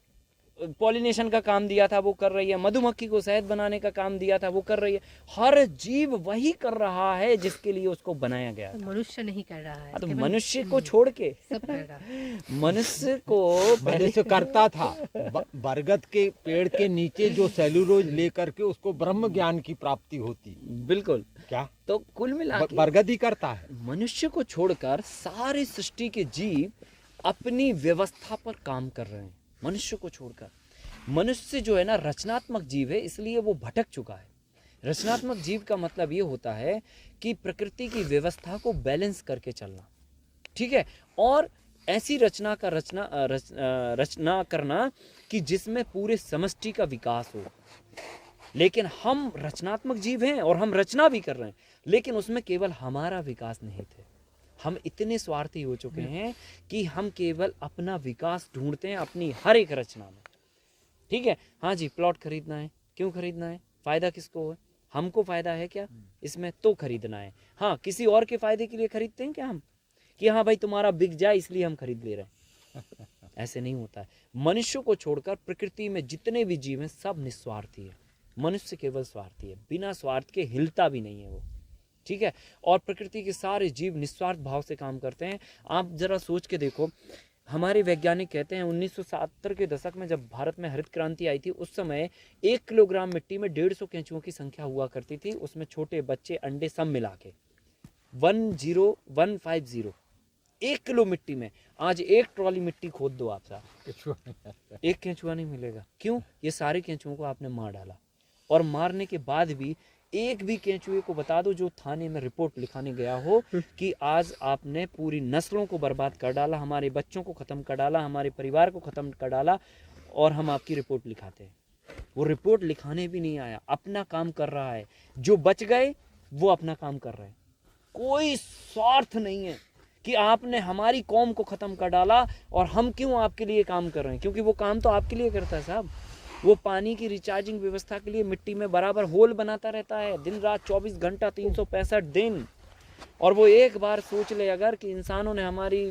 पॉलिनेशन का काम दिया था वो कर रही है, मधुमक्खी को शहद बनाने का काम दिया था वो कर रही है। हर जीव वही कर रहा है जिसके लिए उसको बनाया गया था। मनुष्य नहीं कर रहा है, तो मनुष्य को छोड़ के सब कर रहा है। मनुष्य को मनुष्य करता था। बरगद के पेड़ के नीचे जो सेलुलोज लेकर के उसको ब्रह्म ज्ञान की प्राप्ति होती। बिल्कुल। क्या तो कुल मिला के बरगद ही करता है। मनुष्य को छोड़कर सारी सृष्टि के जीव अपनी व्यवस्था पर काम कर रहे हैं। मनुष्य को छोड़कर मनुष्य जो है ना रचनात्मक जीव है, इसलिए वो भटक चुका है। रचनात्मक जीव का मतलब ये होता है कि प्रकृति की व्यवस्था को बैलेंस करके चलना, ठीक है, और ऐसी रचना करना कि जिसमें पूरे समष्टि का विकास हो। लेकिन हम रचनात्मक जीव हैं और हम रचना भी कर रहे हैं, लेकिन उसमें केवल हमारा विकास निहित है। हम इतने स्वार्थी हो चुके हैं कि हम केवल अपना विकास ढूंढते हैं अपनी हर एक रचना में, ठीक है। हाँ जी, प्लॉट खरीदना है, क्यों खरीदना है, फायदा किसको है, हमको फायदा है क्या इसमें, तो खरीदना है। हाँ, किसी और के फायदे के लिए खरीदते हैं क्या हम, कि हाँ भाई तुम्हारा बिक जाए इसलिए हम खरीद ले रहे हैं। ऐसे नहीं होता है। मनुष्य को छोड़कर प्रकृति में जितने भी जीव हैं सब निस्वार्थी है, मनुष्य केवल स्वार्थी है, बिना स्वार्थ के हिलता भी नहीं है वो, ठीक है। और प्रकृति के सारे जीव निस्वार्थ भाव से काम करते हैं। आप जरा सोच के देखो, हमारे वैज्ञानिक कहते हैं 1970 के दशक में जब भारत में हरित क्रांति आई थी, उस समय 1 किलोग्राम मिट्टी में 150 केंचुओं की संख्या हुआ करती थी, उसमें छोटे बच्चे अंडे सब मिला के 10150 1 किलो मिट्टी में। आज 1 ट्रॉली मिट्टी खोद दो आप साहब, एक केंचुआ नहीं मिलेगा। क्यों? ये सारे केंचुओं को आपने मार डाला, और मारने के बाद भी एक भी केंचुए को बता दो जो थाने में रिपोर्ट लिखाने गया हो कि आज आपने पूरी नस्लों को बर्बाद कर डाला, हमारे बच्चों को ख़त्म कर डाला, हमारे परिवार को ख़त्म कर डाला, और हम आपकी रिपोर्ट लिखाते हैं। वो रिपोर्ट लिखाने भी नहीं आया, अपना काम कर रहा है। जो बच गए वो अपना काम कर रहे हैं, कोई स्वार्थ नहीं है कि आपने हमारी कौम को ख़त्म कर डाला और हम क्यों आपके लिए काम कर रहे हैं, क्योंकि वो काम तो आपके लिए करता है साहब। वो पानी की रिचार्जिंग व्यवस्था के लिए मिट्टी में बराबर होल बनाता रहता है, दिन रात 24 घंटा 365 दिन। और वो एक बार सोच ले अगर कि इंसानों ने हमारी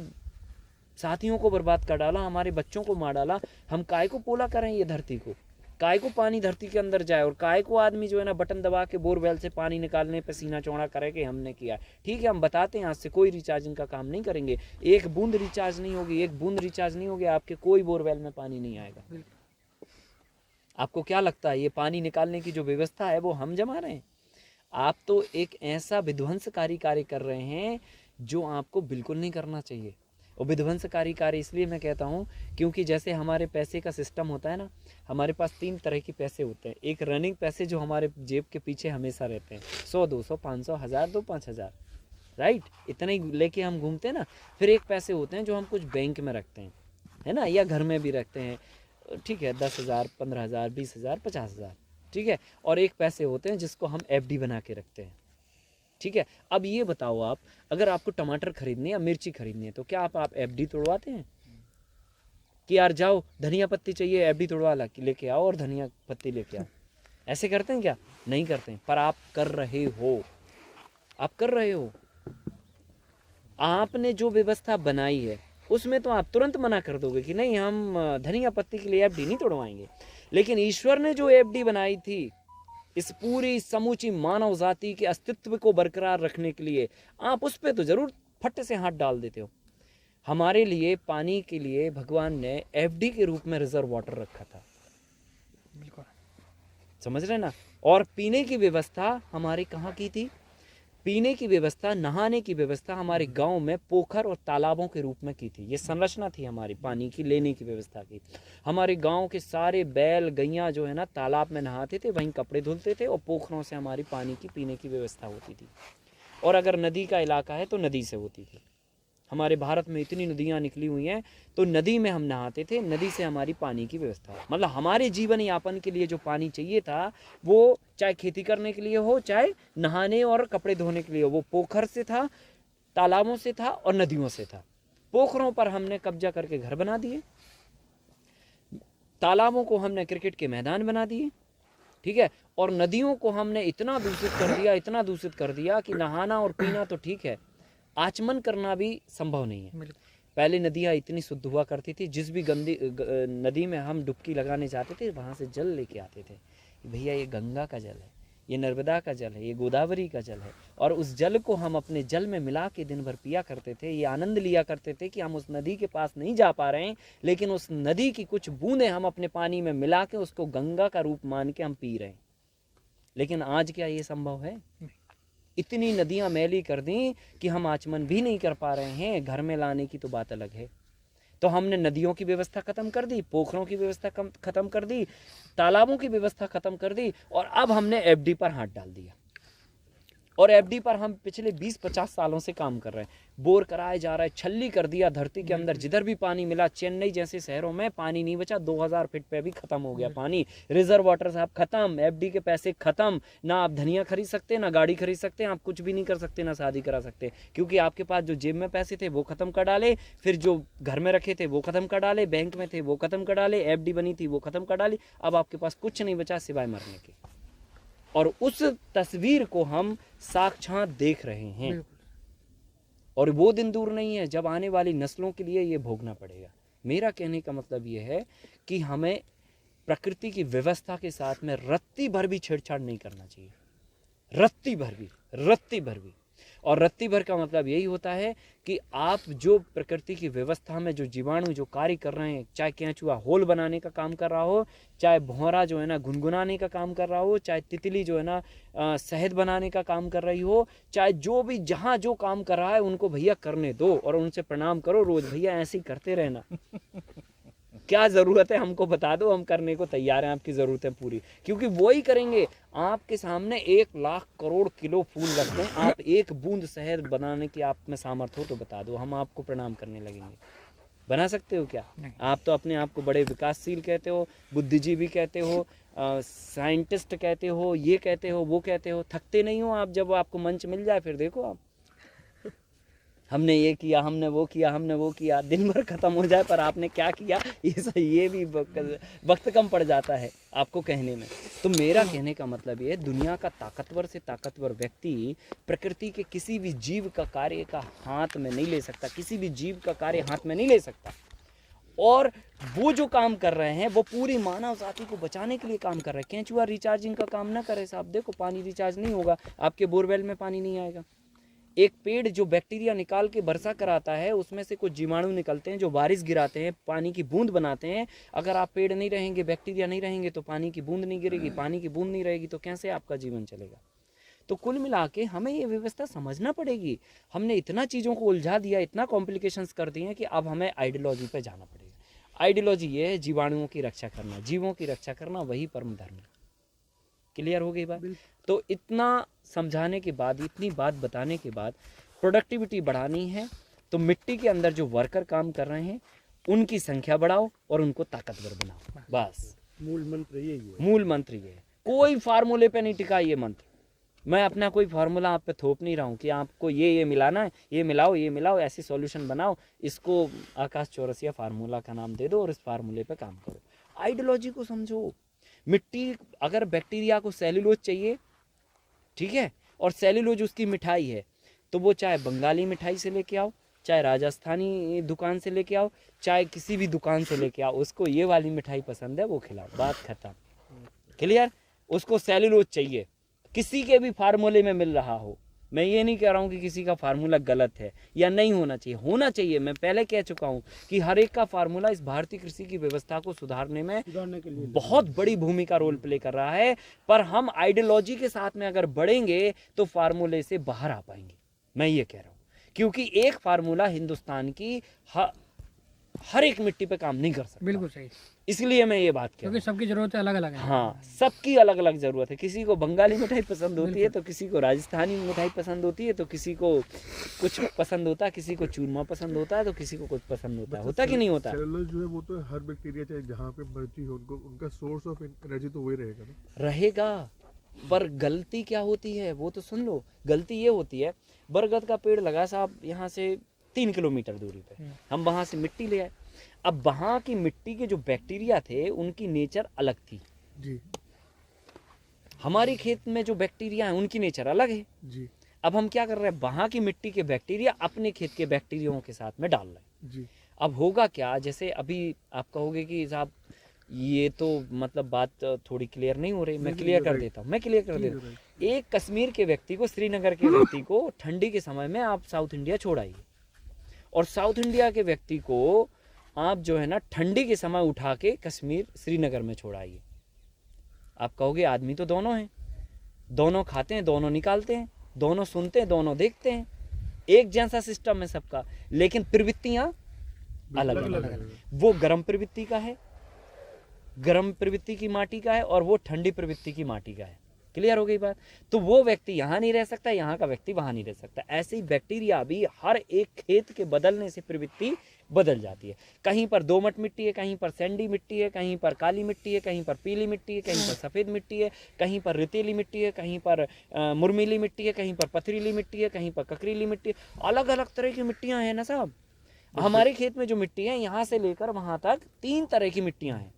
साथियों को बर्बाद कर डाला, हमारे बच्चों को मार डाला, हम काय को पोला करें ये धरती को, काय को पानी धरती के अंदर जाए, और काय को आदमी जो है ना बटन दबा के बोरवेल से पानी निकालने पे सीना चौड़ा करे कि हमने किया। ठीक है, हम बताते हैं आज से कोई रिचार्जिंग का काम नहीं करेंगे, एक बूंद रिचार्ज नहीं होगी, एक बूंद रिचार्ज नहीं होगी, आपके कोई बोरवेल में पानी नहीं आएगा। आपको क्या लगता है ये पानी निकालने की जो व्यवस्था है वो हम जमा रहे हैं? आप तो एक ऐसा विध्वंसकारी कार्य कर रहे हैं जो आपको बिल्कुल नहीं करना चाहिए। और विध्वंसकारी कार्य इसलिए मैं कहता हूँ क्योंकि जैसे हमारे पैसे का सिस्टम होता है ना, हमारे पास 3 तरह के पैसे होते हैं। एक रनिंग पैसे जो हमारे जेब के पीछे हमेशा रहते हैं, 100 200 500 1000 2 5000, राइट, इतने ही लेके हम घूमते हैं ना। फिर एक पैसे होते हैं जो हम कुछ बैंक में रखते हैं, है ना, या घर में भी रखते हैं, ठीक है, 10,000 15,000 20,000 50,000, ठीक है। और एक पैसे होते हैं जिसको हम FD बना के रखते हैं, ठीक है। अब ये बताओ आप, अगर आपको टमाटर खरीदने या मिर्ची खरीदनी है तो क्या आप FD तोड़वाते हैं कि यार जाओ धनिया पत्ती चाहिए, FD तोड़वा लेके आओ और धनिया पत्ती लेके आओ? ऐसे करते हैं क्या? नहीं करते हैं। पर आप कर रहे हो, आप कर रहे हो। आपने जो व्यवस्था बनाई है उसमें तो आप तुरंत मना कर दोगे कि नहीं, हम धनिया पत्ती के लिए FD नहीं तोड़वाएंगे। लेकिन ईश्वर ने जो FD बनाई थी इस पूरी समूची मानव जाति के अस्तित्व को बरकरार रखने के लिए, आप उस पर तो जरूर फट से हाथ डाल देते हो। हमारे लिए पानी के लिए भगवान ने FD के रूप में रिजर्व वाटर रखा था, समझ रहे ना। और पीने की व्यवस्था हमारे कहाँ की थी? पीने की व्यवस्था, नहाने की व्यवस्था हमारे गांव में पोखर और तालाबों के रूप में की थी। ये संरचना थी हमारी पानी की लेने की व्यवस्था की। हमारे गांव के सारे बैल गैया जो है ना तालाब में नहाते थे, वहीं कपड़े धुलते थे, और पोखरों से हमारी पानी की पीने की व्यवस्था होती थी। और अगर नदी का इलाका है तो नदी से होती थी। हमारे भारत में इतनी नदियाँ निकली हुई हैं, तो नदी में हम नहाते थे, नदी से हमारी पानी की व्यवस्था। मतलब हमारे जीवन यापन के लिए जो पानी चाहिए था, वो चाहे खेती करने के लिए हो, चाहे नहाने और कपड़े धोने के लिए हो, वो पोखर से था, तालाबों से था और नदियों से था। पोखरों पर हमने कब्जा करके घर बना दिए, तालाबों को हमने क्रिकेट के मैदान बना दिए, ठीक है। और नदियों को हमने इतना दूषित कर दिया, इतना दूषित कर दिया कि नहाना और पीना तो ठीक है, आचमन करना भी संभव नहीं है। पहले नदियाँ इतनी शुद्ध हुआ करती थी, जिस भी गंदी नदी में हम डुबकी लगाने जाते थे वहाँ से जल लेके आते थे, भैया ये गंगा का जल है, ये नर्मदा का जल है, ये गोदावरी का जल है। और उस जल को हम अपने जल में मिला के दिन भर पिया करते थे। ये आनंद लिया करते थे कि हम उस नदी के पास नहीं जा पा रहे हैं, लेकिन उस नदी की कुछ बूंदें हम अपने पानी में मिला के उसको गंगा का रूप मान के हम पी रहे हैं। लेकिन आज क्या ये संभव है? इतनी नदियां मैली कर दी कि हम आचमन भी नहीं कर पा रहे हैं, घर में लाने की तो बात अलग है। तो हमने नदियों की व्यवस्था खत्म कर दी, पोखरों की व्यवस्था खत्म कर दी, तालाबों की व्यवस्था खत्म कर दी, और अब हमने FD पर हाथ डाल दिया। और FD पर हम पिछले 20-50 सालों से काम कर रहे हैं। बोर कराया जा रहा है, छल्ली कर दिया धरती के अंदर, जिधर भी पानी मिला। चेन्नई जैसे शहरों में पानी नहीं बचा, 2000 फीट पे भी खत्म हो गया पानी। रिजर्व वाटर साहब खत्म, FD के पैसे खत्म। ना आप धनिया खरीद सकते, ना गाड़ी खरीद सकते, आप कुछ भी नहीं कर सकते, ना शादी करा सकते, क्योंकि आपके पास जो जेब में पैसे थे वो खत्म कर डाले, फिर जो घर में रखे थे वो खत्म कर डाले, बैंक में थे वो खत्म कर डाले, FD बनी थी वो खत्म कर डाली। अब आपके पास कुछ नहीं बचा सिवाय मरने के। और उस तस्वीर को हम साक्षात देख रहे हैं, और वो दिन दूर नहीं है जब आने वाली नस्लों के लिए ये भोगना पड़ेगा। मेरा कहने का मतलब ये है कि हमें प्रकृति की व्यवस्था के साथ में रत्ती भर भी छेड़छाड़ नहीं करना चाहिए, रत्ती भर भी, रत्ती भर भी। और रत्ती भर का मतलब यही होता है कि आप जो प्रकृति की व्यवस्था में जो जीवाणु जो कार्य कर रहे हैं, चाहे केंचुआ होल बनाने का काम कर रहा हो, चाहे भौरा जो है ना गुनगुनाने का काम कर रहा हो, चाहे तितली जो है ना शहद बनाने का काम कर रही हो, चाहे जो भी जहाँ जो काम कर रहा है उनको भैया करने दो और उनसे प्रणाम करो रोज, भैया ऐसे ही करते रहना। क्या ज़रूरत है हमको बता दो, हम करने को तैयार हैं आपकी ज़रूरतें पूरी, क्योंकि वो ही करेंगे। आपके सामने 1 लाख करोड़ किलो फूल रख दें, आप एक बूंद शहद बनाने की आप में सामर्थ्य हो तो बता दो, हम आपको प्रणाम करने लगेंगे। बना सकते हो क्या? आप तो अपने आप को बड़े विकासशील कहते हो, बुद्धिजीवी कहते हो, साइंटिस्ट कहते हो, ये कहते हो, वो कहते हो, थकते नहीं हो आप। जब आपको मंच मिल जाए फिर देखो आप हमने ये किया, हमने वो किया, हमने वो किया, दिन भर खत्म हो जाए पर आपने क्या किया ये भी वक्त कम पड़ जाता है आपको कहने में। तो मेरा कहने का मतलब ये है, दुनिया का ताकतवर से ताकतवर व्यक्ति प्रकृति के किसी भी जीव का कार्य का हाथ में नहीं ले सकता, किसी भी जीव का कार्य हाथ में नहीं ले सकता। और वो जो काम कर रहे हैं वो पूरी मानव जाति को बचाने के लिए काम कर रहे हैं। केंचुआ रिचार्जिंग का काम ना करे साहब, देखो पानी रिचार्ज नहीं होगा, आपके बोरवेल में पानी नहीं आएगा। एक पेड़ जो बैक्टीरिया निकाल के वर्षा कराता है, उसमें से कुछ जीवाणु निकलते हैं जो बारिश गिराते हैं, पानी की बूंद बनाते हैं। अगर आप पेड़ नहीं रहेंगे, बैक्टीरिया नहीं रहेंगे तो पानी की बूंद नहीं गिरेगी, पानी की बूंद नहीं रहेगी तो कैसे आपका जीवन चलेगा। तो कुल मिला के हमें ये व्यवस्था समझना पड़ेगी। हमने इतना चीज़ों को उलझा दिया, इतना कॉम्प्लिकेशंस कर दिए हैं कि अब हमें आइडियोलॉजी पे जाना पड़ेगा। आइडियोलॉजी ये है जीवाणुओं की रक्षा करना, जीवों की रक्षा करना, वही परम धर्म है। क्लियर हो गई बात। तो इतना समझाने के बाद, इतनी बात बताने के बाद, प्रोडक्टिविटी बढ़ानी है तो मिट्टी के अंदर जो वर्कर काम कर रहे हैं उनकी संख्या बढ़ाओ और उनको ताकतवर बनाओ, बस मूल मंत्र यही है। मूल मंत्र ये है। कोई फार्मूले पे नहीं टिका ये मंत्र। मैं अपना कोई फार्मूला आप पे थोप नहीं रहा हूँ कि आपको ये मिलाना है, ये मिलाओ, ऐसी सॉल्यूशन बनाओ, इसको आकाश चौरसिया फार्मूला का नाम दे दो और इस फार्मूले पे काम करो। आइडियोलॉजी को समझो। मिट्टी, अगर बैक्टीरिया को सेल्यूलोज चाहिए, ठीक है, और सेल्यूलोज उसकी मिठाई है, तो वो चाहे बंगाली मिठाई से लेके आओ, चाहे राजस्थानी दुकान से लेके आओ, चाहे किसी भी दुकान से लेके आओ, उसको ये वाली मिठाई पसंद है वो खिलाओ, बात खत्म। क्लियर। उसको सेल्यूलोज चाहिए, किसी के भी फार्मूले में मिल रहा हो। मैं ये नहीं कह रहा हूँ कि किसी का फार्मूला गलत है या नहीं होना चाहिए, होना चाहिए। मैं पहले कह चुका हूँ कि हर एक का फार्मूला इस भारतीय कृषि की व्यवस्था को सुधारने में के लिए बहुत बड़ी भूमिका रोल प्ले कर रहा है। पर हम आइडियोलॉजी के साथ में अगर बढ़ेंगे तो फार्मूले से बाहर आ पाएंगे, मैं ये कह रहा हूँ। क्योंकि एक फार्मूला हिंदुस्तान की हर एक मिट्टी पे काम नहीं कर सकता। बिल्कुल सही, इसलिए मैं ये बात कह रहा क्योंकि सबकी जरूरतें अलग अलग हैं। हाँ, सबकी अलग अलग ज़रूरत है। किसी को बंगाली मिठाई पसंद होती है तो किसी को राजस्थानी मिठाई पसंद होती है, तो किसी को कुछ पसंद होता है, किसी को चूरमा पसंद होता है, तो किसी को कुछ पसंद होता है कि नहीं होता। सेलुलोज जो है वो तो हर बैक्टीरिया चाहे जहाँ पे मर्जी हो, उनको उनका सोर्स ऑफ एनर्जी तो वही रहेगा ना। रहेगा, पर गलती क्या होती है वो तो सुन लो। गलती ये होती है, बरगद का पेड़ लगा साहब यहाँ से 3 किलोमीटर दूरी पे, हम वहाँ से मिट्टी ले आए। अब वहाँ की मिट्टी के जो बैक्टीरिया थे उनकी नेचर अलग थी जी हमारी खेत में जो बैक्टीरिया है उनकी नेचर अलग है जी अब हम क्या कर रहे हैं, वहाँ की मिट्टी के बैक्टीरिया अपने खेत के बैक्टीरियाओं के साथ में डाल रहे हैं। जी अब होगा क्या, जैसे अभी आप कहोगे कि साहब ये तो मतलब बात थोड़ी क्लियर नहीं हो रही, मैं क्लियर कर देता हूँ, एक कश्मीर के व्यक्ति को, श्रीनगर के व्यक्ति को ठंडी के समय में आप साउथ इंडिया छोड़ आइए, और साउथ इंडिया के व्यक्ति को आप जो है ना ठंडी के समय उठा के कश्मीर श्रीनगर में छोड़ आइए। आप कहोगे आदमी तो दोनों हैं, दोनों खाते हैं, दोनों निकालते हैं, दोनों सुनते हैं, दोनों देखते हैं, एक जैसा सिस्टम है सबका, लेकिन प्रवृत्तियां अलग अलग है। वो गर्म प्रवृत्ति का है, गर्म प्रवृत्ति की माटी का है, और वो ठंडी प्रवृत्ति की माटी का है। क्लियर हो गई बात। तो वो व्यक्ति यहाँ नहीं रह सकता, यहाँ का व्यक्ति वहाँ नहीं रह सकता। ऐसे ही बैक्टीरिया भी हर एक खेत के बदलने से प्रवृत्ति बदल जाती है। कहीं पर दोमट मिट्टी है, कहीं पर सैंडी मिट्टी है, कहीं पर काली मिट्टी है, कहीं पर पीली मिट्टी है, कहीं पर सफ़ेद मिट्टी है, कहीं पर रेतीली मिट्टी है, कहीं पर मुरमीली मिट्टी है, कहीं पर पथरीली मिट्टी है, कहीं पर ककरीली मिट्टी है। अलग अलग तरह की मिट्टियाँ हैं ना साहब। हमारे खेत में जो मिट्टी है यहाँ से लेकर वहाँ तक 3 तरह की मिट्टियाँ हैं,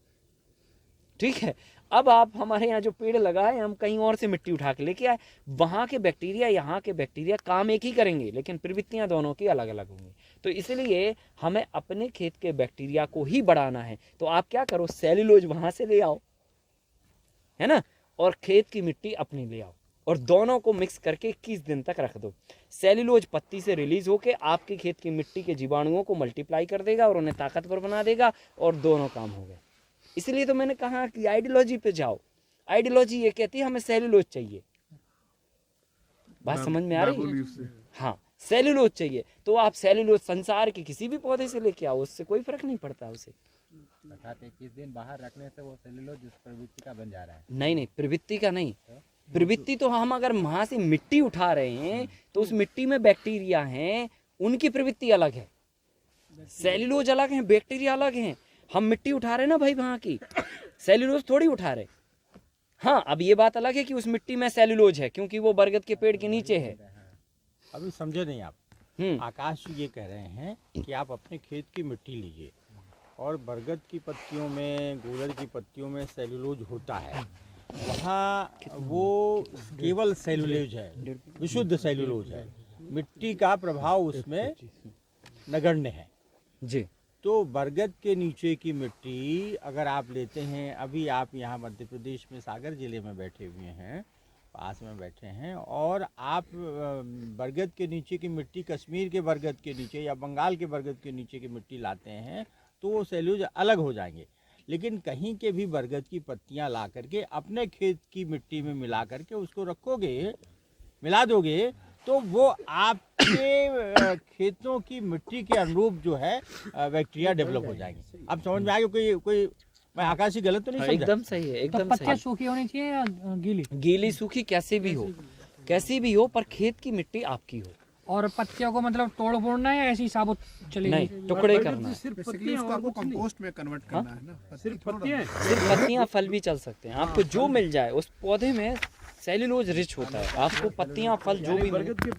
ठीक है। अब आप हमारे यहाँ जो पेड़ लगाए, हम कहीं और से मिट्टी उठा के लेके आए, वहाँ के बैक्टीरिया यहाँ के बैक्टीरिया काम एक ही करेंगे, लेकिन प्रवृत्तियाँ दोनों की अलग अलग होंगी। तो इसलिए हमें अपने खेत के बैक्टीरिया को ही बढ़ाना है। तो आप क्या करो, सेल्यूलोज वहाँ से ले आओ, है ना, और खेत की मिट्टी अपनी ले आओ, और दोनों को मिक्स करके 21 दिन तक रख दो। सेल्यूलोज पत्ती से रिलीज होकर आपके खेत की मिट्टी के जीवाणुओं को मल्टीप्लाई कर देगा और उन्हें ताकतवर बना देगा, और दोनों काम हो गए। इसलिए तो मैंने कहा कि आइडियोलॉजी पे जाओ। आइडियोलॉजी ये कहती है हमें सेल्यूलोज चाहिए, बात समझ में आ रही है? हाँ, सेल्यूलोज चाहिए, तो आप सेल्यूलोज संसार के किसी भी पौधे से लेके आओ, उससे कोई फर्क नहीं पड़ता उसे। 21 दिन बाहर रखने से वो सेल्यूलोज उस प्रवृत्ति का बन जा रहा है। नहीं, प्रवृत्ति का नहीं, प्रवृत्ति तो हम अगर वहां से मिट्टी उठा रहे हैं तो उस मिट्टी में बैक्टीरिया हैं, उनकी प्रवृत्ति अलग है, सेल्यूलोज अलग है, बैक्टीरिया अलग हैं। हम मिट्टी उठा रहे हैं ना भाई वहां की, सेल्यूलोज थोड़ी उठा रहे। हाँ, अब ये बात अलग है कि उस मिट्टी में सेल्यूलोज है क्योंकि वो बरगद के पेड़ के नीचे है। अभी समझे नहीं आप। आकाश जी ये कह रहे हैं कि आप अपने खेत की मिट्टी लीजिए और बरगद की पत्तियों में, गूलर की पत्तियों में सेलुलोज होता है, वहाँ वो केवल सेलुलोज है, विशुद्ध सेलुलोज है, मिट्टी का प्रभाव उसमें नगण्य है। जी तो बरगद के नीचे की मिट्टी अगर आप लेते हैं, अभी आप यहाँ मध्य प्रदेश में सागर जिले में बैठे हुए हैं, पास में बैठे हैं, और आप बरगद के नीचे की मिट्टी, कश्मीर के बरगद के नीचे या बंगाल के बरगद के नीचे की मिट्टी लाते हैं तो वो सेलुलोज अलग हो जाएंगे। लेकिन कहीं के भी बरगद की पत्तियाँ ला करके अपने खेत की मिट्टी में मिला करके उसको रखोगे, मिला दोगे, तो वो आपके खेतों की मिट्टी के अनुरूप जो है बैक्टीरिया डेवलप हो जाएंगे। अब समझ में आ गया? कोई मैं आकाश ही गलत तो नहीं समझा? एकदम सही है, तो एकदम पत्तियाँ सही। सूखी होनी चाहिए या गीली? गीली सूखी कैसी भी हो पर खेत की मिट्टी आपकी हो। और पत्तियों को मतलब तोड़ फोड़ना है या ऐसी साबुत चलेगी? नहीं, टुकड़े करना है। सिर्फ पत्तियां उसको आपको कंपोस्ट में कन्वर्ट करना है ना, सिर्फ पत्तियाँ? सिर्फ पत्तियां, फल भी चल सकते हैं। आपको जो मिल जाए, उस पौधे में सेल्यूलोज रिच होता है। आपको पत्तियां, फल जो भी मिले। बरगद की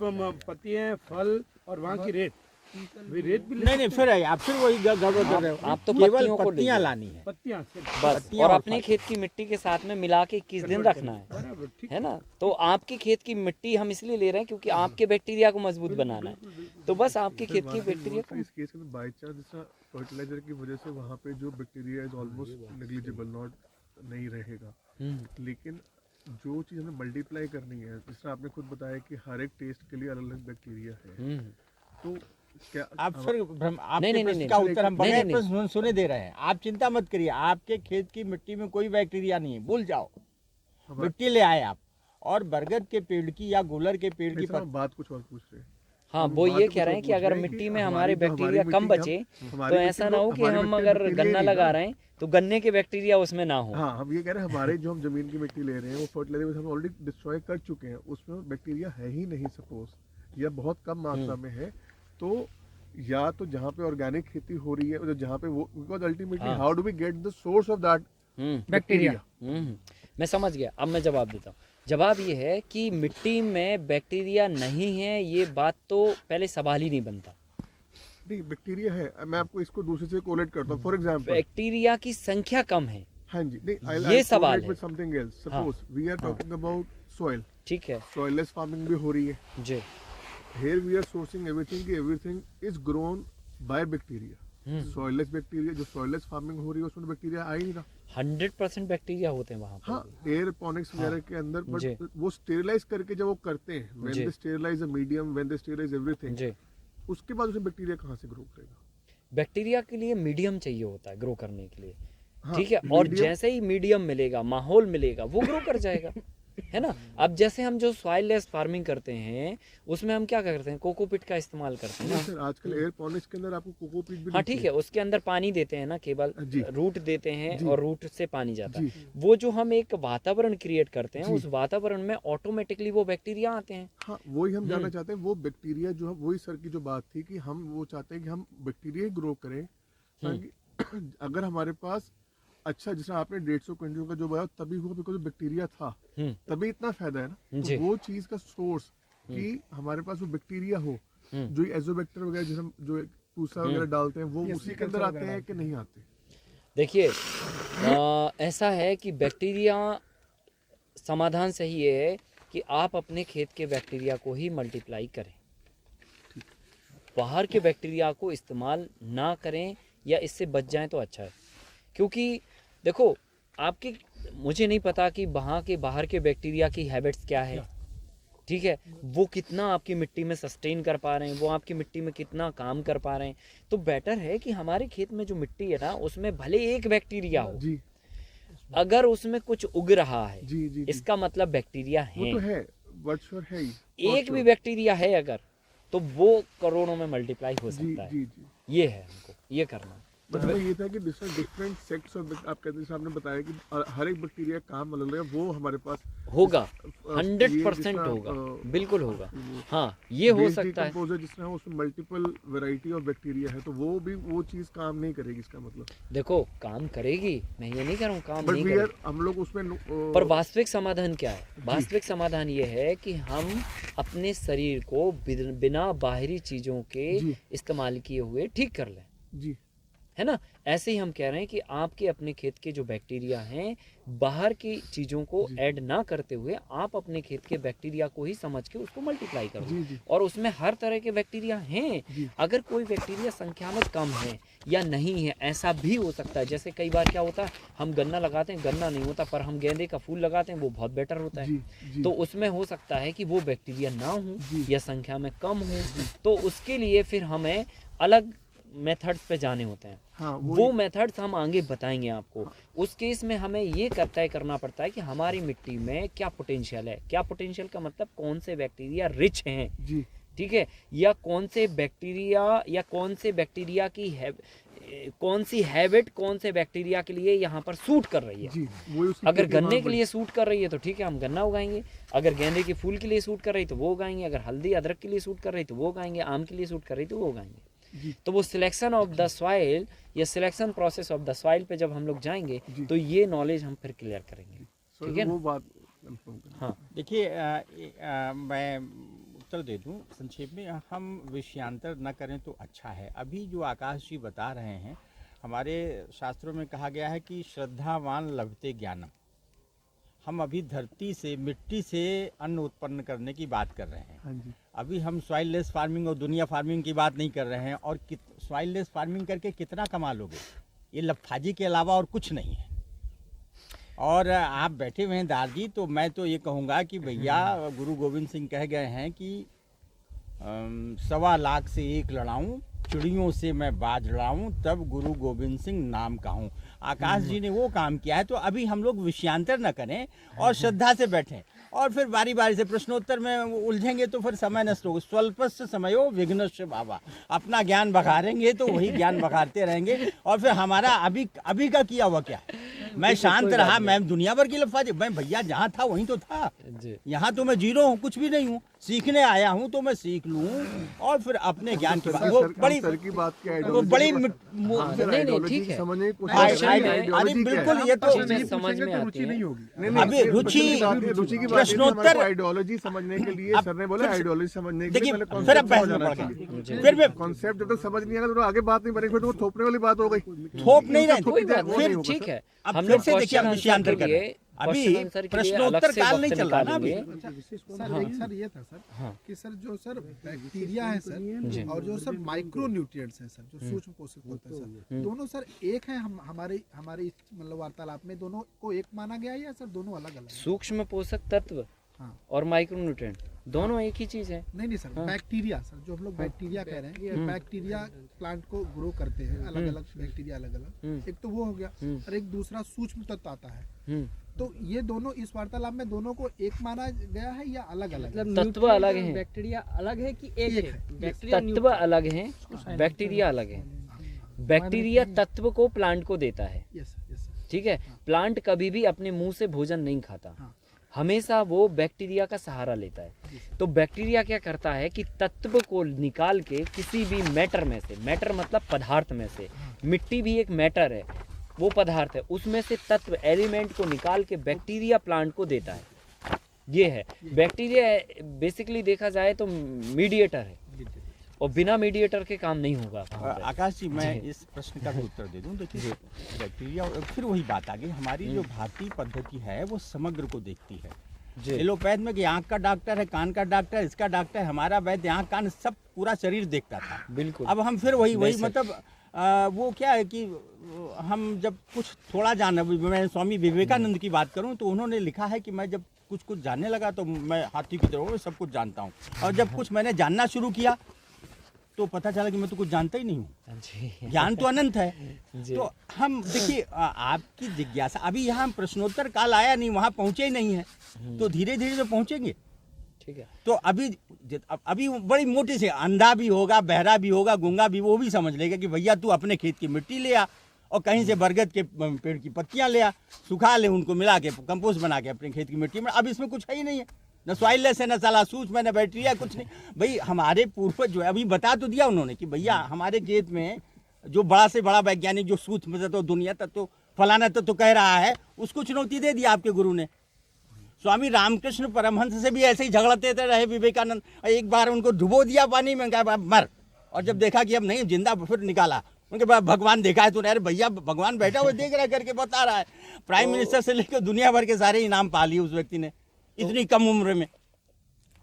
पत्तियां, फल और वहाँ की रेत भी नहीं, फिर वही गड़बड़ कर रहे हो। आप तो केवल पत्तियों को पत्तियाँ लीजिए। लानी है पत्तियां सिर्फ बस, पत्तियां और और अपने फल। खेत की मिट्टी के साथ में मिला के 21 दिन रखना है, बराबर, ठीक है ना। तो आपके खेत की मिट्टी हम इसलिए ले रहे हैं क्योंकि आपके बैक्टीरिया को मजबूत बनाना है। तो बस आपके खेत की बैक्टीरिया को इस केस के अंदर बाई चांस जैसा फर्टिलाइजर की वजह से वहाँ पे जो bacteria is almost negligible, not नहीं रहेगा। लेकिन जो चीज़ हमें मल्टीप्लाई करनी है, जिस तरह आपने खुद बताया कि हर एक टेस्ट के लिए अलग अलग बैक्टीरिया है, तो क्या आप फिर आपके नहीं, प्रश्न नहीं, का उत्तर हम नहीं, बगैर नहीं, प्रश्न सुने दे रहे हैं। आप चिंता मत करिए, आपके खेत की मिट्टी में कोई बैक्टीरिया नहीं है, भूल जाओ। मिट्टी ले आए आप, और बरगद के पेड़ की या गुलर के पेड़ की हम बात कुछ और पूछ रहे हैं। हाँ, हम वो बात ये कुछ कह रहे और हैं कि पूछ अगर रहे हैं मिट्टी कि में हमारी हमारे जो बैक्टीरिया हमारी कम मिट्टी बचे, हमारी तो मिट्टी ऐसा में ना हो कि हमारी हम मिट्टी अगर में गन्ना नहीं लगा ना। रहे हैं तो गन्ने के बैक्टीरिया उसमें ना हो। हाँ, हम ये कह रहे हैं हमारे जो हम जमीन की मिट्टी ले रहे हैं वो फर्टिलाइजर हम ऑलरेडी डिस्ट्रॉय कर चुके हैं, उसमें बैक्टीरिया है ही नहीं सपोज, या बहुत कम मात्रा में है। तो या तो जहाँ पे ऑर्गेनिक खेती हो रही है, जहाँ पे वो, because ultimately how do we get the source of that bacteria? मैं समझ गया। अब मैं जवाब देता हूँ। जवाब ये है कि मिट्टी में बैक्टीरिया नहीं है, ये बात तो पहले सवाल ही नहीं बनता। नहीं, बैक्टीरिया है। मैं आपको इसको दूसरे से कोलेट करता हूँ। फॉर एग्जांपल, बैक्टीरिया की संख्या कम है, हाँ जी, नहीं, ये सवाल है। Something else. Suppose we are talking about soil, ठीक है सॉइललेस फार्मिंग भी हो रही है। जी। Here we are sourcing everything is grown by bacteria. Soilless bacteria, जो सॉइललेस फार्मिंग हो रही है उसमें बैक्टीरिया आ ही नहीं रहा। 100% बैक्टीरिया होते हैं वहाँ पर। हाँ, एयरपोनिक्स वगैरह के अंदर, जी। बट वो स्टेरिलाइज करके जब वो करते हैं, when ji. they sterilize a medium, when they sterilize everything, जी। उसके बाद उसमें बैक्टीरिया कहाँ से ग्रो करेगा? बैक्टीरिया के लिए मीडियम चाहिए होता है ग्रो करने के लिए, हाँ, ठीक है। और medium- जैसे ही मीडियम मिलेगा, माहौल मिलेगा, वो ग्रो कर जाएगा, है ना। अब जैसे हम जो सॉइललेस फार्मिंग करते हैं उसमें हम क्या करते हैं, कोकोपीट का इस्तेमाल करते हैं नहीं ना। सर, आजकल एयरपोनिक्स के अंदर आपको कोकोपीट भी हाँ मिलती ठीक है, उसके अंदर पानी देते हैं ना, केवल जी। रूट देते हैं जी। और रूट से पानी जाता है। जी। वो जो हम एक वातावरण क्रिएट करते हैं, जी। उस वातावरण में ऑटोमेटिकली वो बैक्टीरिया आते हैं। हाँ, वही हम जानना चाहते हैं। वो बैक्टीरिया जो है, वही सर की जो बात थी कि हम वो चाहते हैं कि हम बैक्टीरिया ही ग्रो करें, ताकि अगर हमारे पास अच्छा, जैसे आपने 150 क्विंटल का जो बताया तभी हुआ बिकॉज बैक्टीरिया था, तभी इतना फायदा है ना। जी। तो वो चीज का सोर्स कि हमारे पास वो बैक्टीरिया हो, जो एजोबैक्टर वगैरह जो हम जो पूसा वगैरह डालते हैं, वो उसी के अंदर आते हैं कि नहीं आते? देखिए, ऐसा है कि बैक्टीरिया, समाधान सही ये है कि आप अपने खेत के बैक्टीरिया को ही मल्टीप्लाई करें, बाहर के बैक्टीरिया को इस्तेमाल ना करें, या इससे बच जाएं तो अच्छा है। क्योंकि देखो, आपके, मुझे नहीं पता कि वहाँ के बाहर के बैक्टीरिया की हैबिट्स क्या है, ठीक है, वो कितना आपकी मिट्टी में सस्टेन कर पा रहे हैं, वो आपकी मिट्टी में कितना काम कर पा रहे हैं। तो बेटर है कि हमारे खेत में जो मिट्टी है ना, उसमें भले एक बैक्टीरिया हो, जी अगर उसमें कुछ उग रहा है, जी जी, इसका मतलब बैक्टीरिया वो है। तो है, वर्चुअल है ही। एक भी बैक्टीरिया है अगर, तो वो करोड़ों में मल्टीप्लाई हो जी सकता है। जी जी, ये है हमको ये करना। बट हमें ये था कि डिफरेंट सेक्ट्स ऑफ, आप कहते हैं आपने बताया कि हर एक बैक्टीरिया काम अलग अलग है, वो हमारे पास होगा, ये 100% जिसका, होगा, बिल्कुल होगा। हाँ, ये हो सकता है। डिकम्पोजर जिस तरह उसमें मल्टीपल वैरायटी ऑफ बैक्टीरिया है, तो वो भी वो चीज काम नहीं करेगी, इसका मतलब। देखो काम करेगी, मैं ये नहीं कह रहा हूँ काम बट नहीं वी करेगी, हम लोग उसमें पर वास्तविक समाधान क्या है? वास्तविक समाधान ये है कि हम अपने शरीर को बिना बाहरी चीज़ों के जी। इस्तेमाल किए हुए ठीक कर लें, जी है ना? ऐसे ही हम कह रहे हैं कि आपके अपने खेत के जो बैक्टीरिया हैं, बाहर की चीज़ों को ऐड ना करते हुए आप अपने खेत के बैक्टीरिया को ही समझ के उसको मल्टीप्लाई करो। जी जी और उसमें हर तरह के बैक्टीरिया हैं। जी। अगर कोई बैक्टीरिया संख्या में कम है या नहीं है, ऐसा भी हो सकता है। जैसे कई बार क्या होता है, हम गन्ना लगाते हैं, गन्ना नहीं होता, पर हम गेंदे का फूल लगाते हैं, वो बहुत बेटर होता जी है। जी तो उसमें हो सकता है कि वो बैक्टीरिया ना हो जी। या संख्या में कम हो, तो उसके लिए फिर हमें अलग मेथड्स पे जाने होते हैं। हाँ वो मेथड्स हम आगे बताएंगे आपको। उस केस में हमें ये तय करना पड़ता है कि हमारी मिट्टी में क्या पोटेंशियल है। क्या पोटेंशियल का मतलब कौन से बैक्टीरिया रिच हैं, जी ठीक है, या कौन से बैक्टीरिया की है, कौन सी हैबिट कौन से बैक्टीरिया के लिए यहाँ पर सूट कर रही है। जी वो उसकी अगर खेती गन्ने वहाँ के लिए सूट कर रही है तो ठीक है, हम गन्ना उगाएंगे। अगर गेंदे के फूल के लिए सूट कर रही तो वो उगाएंगे। अगर हल्दी अदरक के लिए सूट कर रही तो वो उगाएंगे। आम के लिए सूट कर रही तो वो उगाएंगे। जी। तो वो सिलेक्शन ऑफ द सॉइल या selection process of the soil पे जब हम लोग जाएंगे जी। तो ये नॉलेज हम फिर क्लियर करेंगे, सर, ठीक है ना? वो बात confirm करें। हाँ, देखिए मैं उत्तर दे दूं संक्षेप में, हम विषयांतर न करें तो अच्छा है। अभी जो आकाश जी बता रहे हैं, हमारे शास्त्रों में कहा गया है कि श्रद्धावान लभते ज्ञानम। हम अभी धरती से, मिट्टी से अन्न उत्पन्न करने की बात कर रहे हैं। हाँ जी अभी हम सॉइल लेस फार्मिंग और दुनिया फार्मिंग की बात नहीं कर रहे हैं। और सॉइल लेस फार्मिंग करके कितना कमा लोगे? ये लफाजी के अलावा और कुछ नहीं है। और आप बैठे हुए हैं दार जी, तो मैं तो ये कहूँगा कि भैया गुरु गोविंद सिंह कह गए हैं कि 1.25 लाख से एक लड़ाऊं, चिड़ियों से मैं बाज लड़ाऊं, तब गुरु गोविंद सिंह नाम कहूँ। आकाश जी ने वो काम किया है। तो अभी हम लोग विषयांतर न करें और श्रद्धा से बैठें, और फिर बारी बारी से प्रश्नोत्तर में उलझेंगे तो फिर समय नष्ट होगा। स्वल्पस्य समयो विघ्नस्य भावा। अपना ज्ञान बघारेंगे तो वही ज्ञान बघारते रहेंगे। और फिर हमारा अभी का किया हुआ क्या? मैं शांत रहा, मैं दुनिया भर की लफाजी, मैं भैया जहाँ था वहीं तो था। जी। यहाँ तो मैं जीरो हूँ, कुछ भी नहीं हूँ। सीखने आया हूँ तो मैं सीख लूँ और फिर अपने ज्ञान की बात। वो बड़ी सर की बात क्या है, वो बड़ी हाँ, नहीं ठीक है। समझने की कोशिश Question करें। में- आइडियोलॉजी अरे क्या है? बिल्कुल, ये तो चीजें समझ में आती रुचि नहीं है। होगी। नहीं, नहीं, अभी ये रुचि की बात है, रुचि की बात है, प्रश्नोत्तर- हमारे को आइडियोलॉजी समझने के लिए सर ने बोला आइडियोलॉजी समझने के लिए देखिए, पहले फिर अब concept बहस समझ में आना पड़ गए। चाहिए। फिर भी कॉन्सेप्ट जब तक समझ नहीं आएगा तो आगे बात नहीं बनेगी, फिर तो वो थोपने वाली बात हो गई। थोप नहीं रहे। कोई बात वो नहीं, नहीं होगा ठीक सर। है। अब हम फिर लोग से देखिए, क्वेश्चन हम आंसर विषयांतर के कर रहे लिए हैं। अभी क्वेश्चन आंसर के लिए अलग प्रश्नोत्तर से काल वक्त नहीं चल रहा ना अभी। निकालेंगे। सर ये था सर हाँ। कि सर जो सर बैक्टीरिया है सर और जो सर माइक्रो न्यूट्रिएंट्स हैं सर, जो सूक्ष्म पोषक तत्व हैं सर, दोनों सर एक है। हम हमारे मतलब वार्तालाप में दोनों को एक माना गया है या सर दोनों अलग अलग? सूक्ष्म पोषक तत्व हाँ। और माइक्रोन्यूट्रिएंट दोनों एक ही चीज है। नहीं सर, बैक्टीरिया सर, जो हम लोग बैक्टीरिया कह रहे हैं कि बैक्टीरिया प्लांट को ग्रो करते हैं, अलग अलग बैक्टीरिया अलग अलग। एक तो वो हो गया और एक दूसरा सूक्ष्म तत्व आता है। तो ये दोनों इस वार्तालाप में दोनों को एक माना गया है या अलग अलग? तत्व अलग हैं, बैक्टीरिया अलग है कि एक है? बैक्टीरिया तत्व अलग हैं, बैक्टीरिया अलग हैं। बैक्टीरिया तत्व को प्लांट को देता है, यस यस सर। ठीक है। प्लांट कभी भी अपने मुंह से भोजन नहीं खाता, हाँ। हमेशा वो बैक्टीरिया का सहारा लेता है। तो बैक्टीरिया क्या करता है कि तत्व को निकाल के किसी भी मैटर में से, मैटर मतलब पदार्थ में से, मिट्टी भी एक मैटर है, वो पदार्थ है, उसमें से तत्व एलिमेंट को निकाल के बैक्टीरिया प्लांट को देता है। ये है बैक्टीरिया। बेसिकली देखा जाए तो मीडिएटर है, और बिना मीडिएटर के काम नहीं होगा। आकाश जी, मैं इस प्रश्न का भी उत्तर दे दूं। देखिए, बैक्टीरिया, फिर वही बात आ गई, हमारी जो भारतीय पद्धति है वो समग्र को देखती है। एलोपैथ में कि आँख का डॉक्टर है, कान का डॉक्टर, इसका डॉक्टर है, हमारा वैद्य आँख कान सब पूरा शरीर देखता था। बिल्कुल। अब हम फिर वही मतलब वो क्या है कि हम जब कुछ थोड़ा जाना, मैं स्वामी विवेकानंद की बात करूं तो उन्होंने लिखा है कि मैं जब कुछ जानने लगा तो मैं हाथी की तरह सब कुछ जानता हूं, और जब कुछ मैंने जानना शुरू किया तो पता चला कि मैं तो कुछ जानता ही नहीं हूँ। ज्ञान तो अनंत है। तो हम देखिए, आपकी जिज्ञासा, अभी यहाँ प्रश्नोत्तर काल आया नहीं, वहाँ पहुँचे ही नहीं है, तो धीरे धीरे तो पहुँचेंगे। ठीक है। तो अभी बड़ी मोटी से अंधा भी होगा, बहरा भी होगा, गूंगा भी, वो भी समझ लेगा कि भैया तू अपने खेत की मिट्टी ले आ और कहीं से बरगद के पेड़ की पत्तियां ले आ, सुखा ले, उनको मिला के कंपोस्ट बना के अपने खेत की मिट्टी में। अब इसमें कुछ है ही नहीं है, न सॉइललेस है, न साला सूक्ष्म है, न बैक्टीरिया, कुछ नहीं। भाई हमारे पूर्वज जो है, अभी बता तो दिया उन्होंने कि भैया हमारे खेत में जो बड़ा से बड़ा वैज्ञानिक जो सूक्ष्म तत्व, दुनिया तत्व, फलाना तत्व कह रहा है, उसको चुनौती दे दी आपके गुरु ने। स्वामी रामकृष्ण परमहंस से भी ऐसे ही झगड़ते रहे विवेकानंद, एक बार उनको डुबो दिया पानी में, कहा मर, और जब देखा कि अब नहीं जिंदा, फिर निकाला। उनके बाद भगवान देखा है तो अरे भैया भगवान बैठा हुआ देख रहा करके बता रहा है। प्राइम मिनिस्टर से लेकर दुनिया भर के सारे इनाम पा लिए उस व्यक्ति ने इतनी कम उम्र में।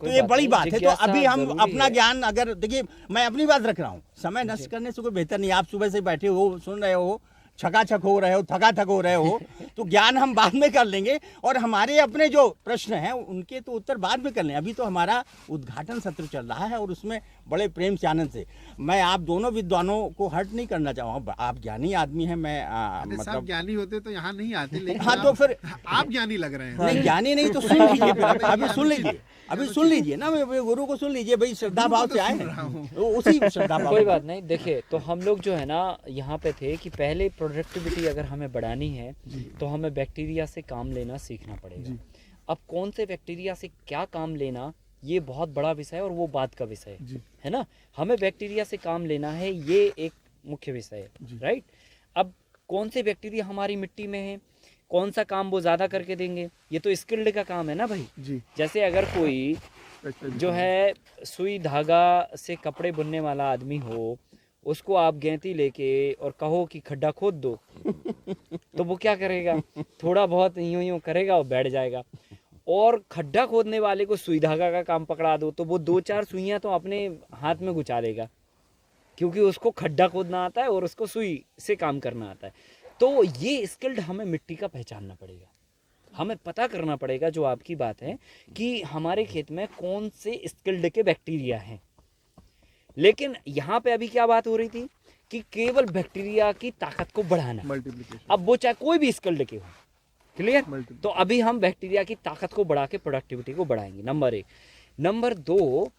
तो ये बड़ी बात है। तो अभी हम अपना ज्ञान, अगर देखिए मैं अपनी बात रख रहा हूँ, समय नष्ट करने से कोई बेहतर नहीं। आप सुबह से बैठे हो, सुन रहे हो, छकाछक हो रहे हो, थकाथक हो रहे हो, तो ज्ञान हम बाद में कर लेंगे और हमारे अपने जो प्रश्न हैं उनके तो उत्तर बाद में कर लें। अभी तो हमारा उद्घाटन सत्र चल रहा है और उसमें बड़े प्रेम से, आनंद से मैं आप दोनों विद्वानों को हर्ट नहीं करना चाहूँगा। आप ज्ञानी आदमी हैं, मैं मतलब ज्ञानी होते तो यहाँ नहीं आते, लेकिन हाँ तो फिर आप ज्ञानी लग रहे हैं। नहीं, ज्ञानी नहीं तो सुन लीजिए फिर, अभी सुन लीजिए, अभी सुन लीजिए ना, गुरु को सुन लीजिए भाई, श्रद्धा भाव से आए हैं, उसी श्रद्धा भाव। कोई बात नहीं। देखिए, तो हम लोग जो है ना यहाँ पे थे कि पहले प्रोडक्टिविटी अगर हमें बढ़ानी है तो हमें बैक्टीरिया से काम लेना सीखना पड़ेगा। अब कौन से बैक्टीरिया से क्या काम लेना, ये बहुत बड़ा विषय है और वो बात का विषय है ना। हमें बैक्टीरिया से काम लेना है, ये एक मुख्य विषय है, राइट। अब कौन से बैक्टीरिया हमारी मिट्टी में है, कौन सा काम वो ज़्यादा करके देंगे, ये तो स्किल्ड का काम है ना भाई जी। जैसे अगर कोई जो है सुई धागा से कपड़े बुनने वाला आदमी हो, उसको आप गैंती लेके और कहो कि खड्डा खोद दो तो वो क्या करेगा, थोड़ा बहुत यूं यूं करेगा और बैठ जाएगा। और खड्डा खोदने वाले को सुई धागा का काम पकड़ा दो तो वो 2-4 सुइयां तो अपने हाथ में गुचा लेगा, क्योंकि उसको खड्डा खोदना आता है और उसको सुई से काम करना आता है। तो ये स्किल्ड हमें मिट्टी का पहचानना पड़ेगा, हमें पता करना पड़ेगा, जो आपकी बात है कि हमारे खेत में कौन से स्किल्ड के बैक्टीरिया हैं। लेकिन यहाँ पे अभी क्या बात हो रही थी कि केवल बैक्टीरिया की ताकत को बढ़ाना, मल्टीप्लिकेशन। अब वो चाहे कोई भी स्किल्ड के हो, क्लियर। तो अभी हम बैक्टीरिया की ताकत को बढ़ा के प्रोडक्टिविटी को बढ़ाएंगे, नंबर 1। नंबर 2,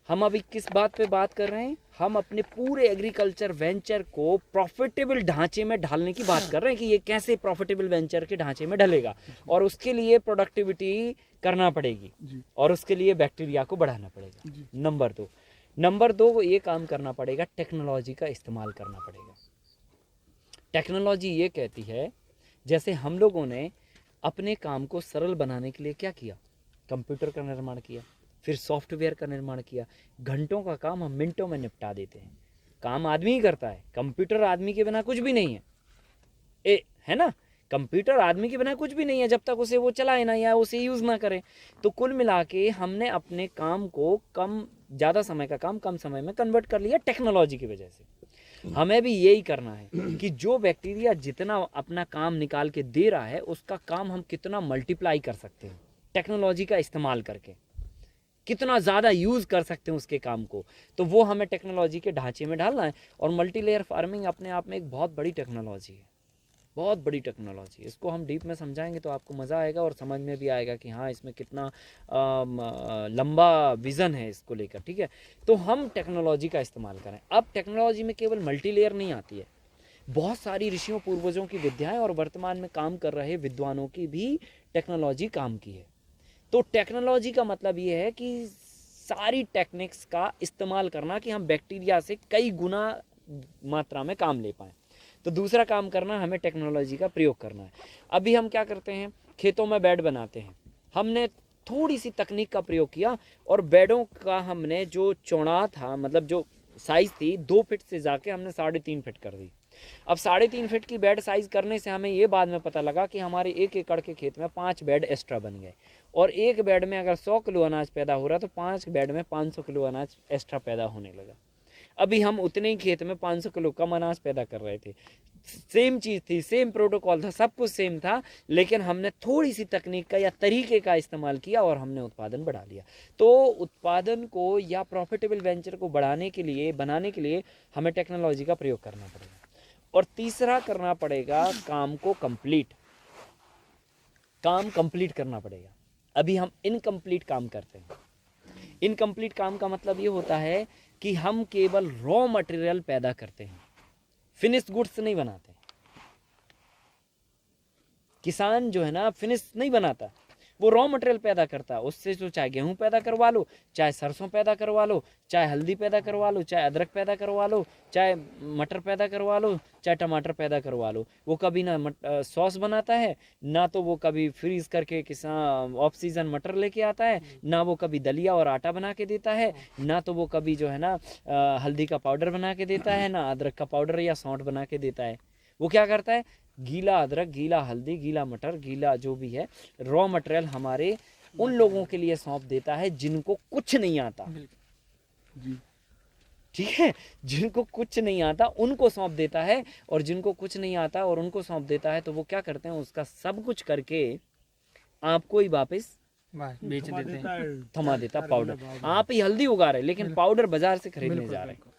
हम अभी किस बात पे बात कर रहे हैं, हम अपने पूरे एग्रीकल्चर वेंचर को प्रॉफिटेबल ढांचे में ढालने की बात कर रहे हैं कि ये कैसे प्रॉफिटेबल वेंचर के ढांचे में ढलेगा, और उसके लिए प्रोडक्टिविटी करना पड़ेगी और उसके लिए बैक्टीरिया को बढ़ाना पड़ेगा। नंबर 2 ये काम करना पड़ेगा, टेक्नोलॉजी का इस्तेमाल करना पड़ेगा। टेक्नोलॉजी ये कहती है, जैसे हम लोगों ने अपने काम को सरल बनाने के लिए क्या किया, कंप्यूटर का निर्माण किया, फिर सॉफ्टवेयर का निर्माण किया। घंटों का काम हम मिनटों में निपटा देते हैं। काम आदमी ही करता है, कंप्यूटर आदमी के बिना कुछ भी नहीं है, है ना। कंप्यूटर आदमी के बिना कुछ भी नहीं है जब तक उसे वो चलाए ना या उसे यूज़ ना करें। तो कुल मिला के हमने अपने काम को ज़्यादा समय का काम कम समय में कन्वर्ट कर लिया टेक्नोलॉजी की वजह से। हमें भी यही करना है कि जो बैक्टीरिया जितना अपना काम निकाल के दे रहा है उसका काम हम कितना मल्टीप्लाई कर सकते हैं टेक्नोलॉजी का इस्तेमाल करके, कितना ज़्यादा यूज़ कर सकते हैं उसके काम को, तो वो हमें टेक्नोलॉजी के ढांचे में डालना है। और मल्टी लेयर फार्मिंग अपने आप में एक बहुत बड़ी टेक्नोलॉजी है, बहुत बड़ी टेक्नोलॉजी। इसको हम डीप में समझाएंगे तो आपको मज़ा आएगा और समझ में भी आएगा कि हाँ इसमें कितना लंबा विज़न है इसको लेकर, ठीक है। तो हम टेक्नोलॉजी का इस्तेमाल करें। अब टेक्नोलॉजी में केवल मल्टी लेयर नहीं आती है, बहुत सारी ऋषियों पूर्वजों की विद्याएं और वर्तमान में काम कर रहे विद्वानों की भी टेक्नोलॉजी काम की है। तो टेक्नोलॉजी का मतलब ये है कि सारी टेक्निक्स का इस्तेमाल करना कि हम बैक्टीरिया से कई गुना मात्रा में काम ले पाएँ। तो दूसरा काम करना, हमें टेक्नोलॉजी का प्रयोग करना है। अभी हम क्या करते हैं, खेतों में बेड बनाते हैं, हमने थोड़ी सी तकनीक का प्रयोग किया और बेडों का हमने जो चौड़ा था, मतलब जो साइज़ थी 2 फीट से जाके हमने 3.5 फीट कर दी। अब 3.5 फीट की बेड साइज़ करने से हमें ये बाद में पता लगा कि हमारे 1 एकड़ के खेत में 5 बेड एक्स्ट्रा बन गए, और एक बेड में अगर 100 किलो अनाज पैदा हो रहा तो 5 बेड में 500 किलो अनाज एक्स्ट्रा पैदा होने लगा। अभी हम उतने ही खेत में 500 किलो कम अनाज पैदा कर रहे थे। सेम चीज़ थी, सेम प्रोटोकॉल था, सब कुछ सेम था, लेकिन हमने थोड़ी सी तकनीक का या तरीके का इस्तेमाल किया और हमने उत्पादन बढ़ा लिया। तो उत्पादन को या प्रॉफिटेबल वेंचर को बढ़ाने के लिए, बनाने के लिए हमें टेक्नोलॉजी का प्रयोग करना पड़ेगा। और तीसरा करना पड़ेगा काम को कंप्लीट करना पड़ेगा। अभी हम इनकम्प्लीट काम करते हैं, इनकम्प्लीट काम का मतलब ये होता है कि हम केवल रॉ मटेरियल पैदा करते हैं, फिनिश गुड्स नहीं बनाते। किसान जो है ना फिनिश नहीं बनाता, वो रॉ मटेरियल पैदा करता है। उससे जो चाहे गेहूं पैदा करवा लो, चाहे सरसों पैदा करवा लो, चाहे हल्दी पैदा करवा लो, चाहे अदरक पैदा करवा लो, चाहे मटर पैदा करवा लो, चाहे टमाटर पैदा करवा लो, वो कभी ना सॉस बनाता है, ना तो वो कभी फ्रीज करके किसान ऑफ सीजन मटर लेके आता है, ना वो कभी दलिया और आटा बना के देता है, ना तो वो कभी जो है ना हल्दी का पाउडर बना के देता है, ना अदरक का पाउडर या सौंठ बना के देता है। वो क्या करता है, गीला अदरक, गीला हल्दी, गीला मटर, गीला जो भी है रॉ मटेरियल हमारे उन लोगों के लिए सौंप देता है जिनको कुछ नहीं आता। जी ठीक है, जिनको कुछ नहीं आता उनको सौंप देता है, और जिनको कुछ नहीं आता और उनको सौंप देता है तो वो क्या करते हैं, उसका सब कुछ करके आपको ही वापस बेच देते हैं। थमा देता पाउडर। आप ही हल्दी उगा रहे लेकिन पाउडर बाजार से खरीदने जा रहे हैं।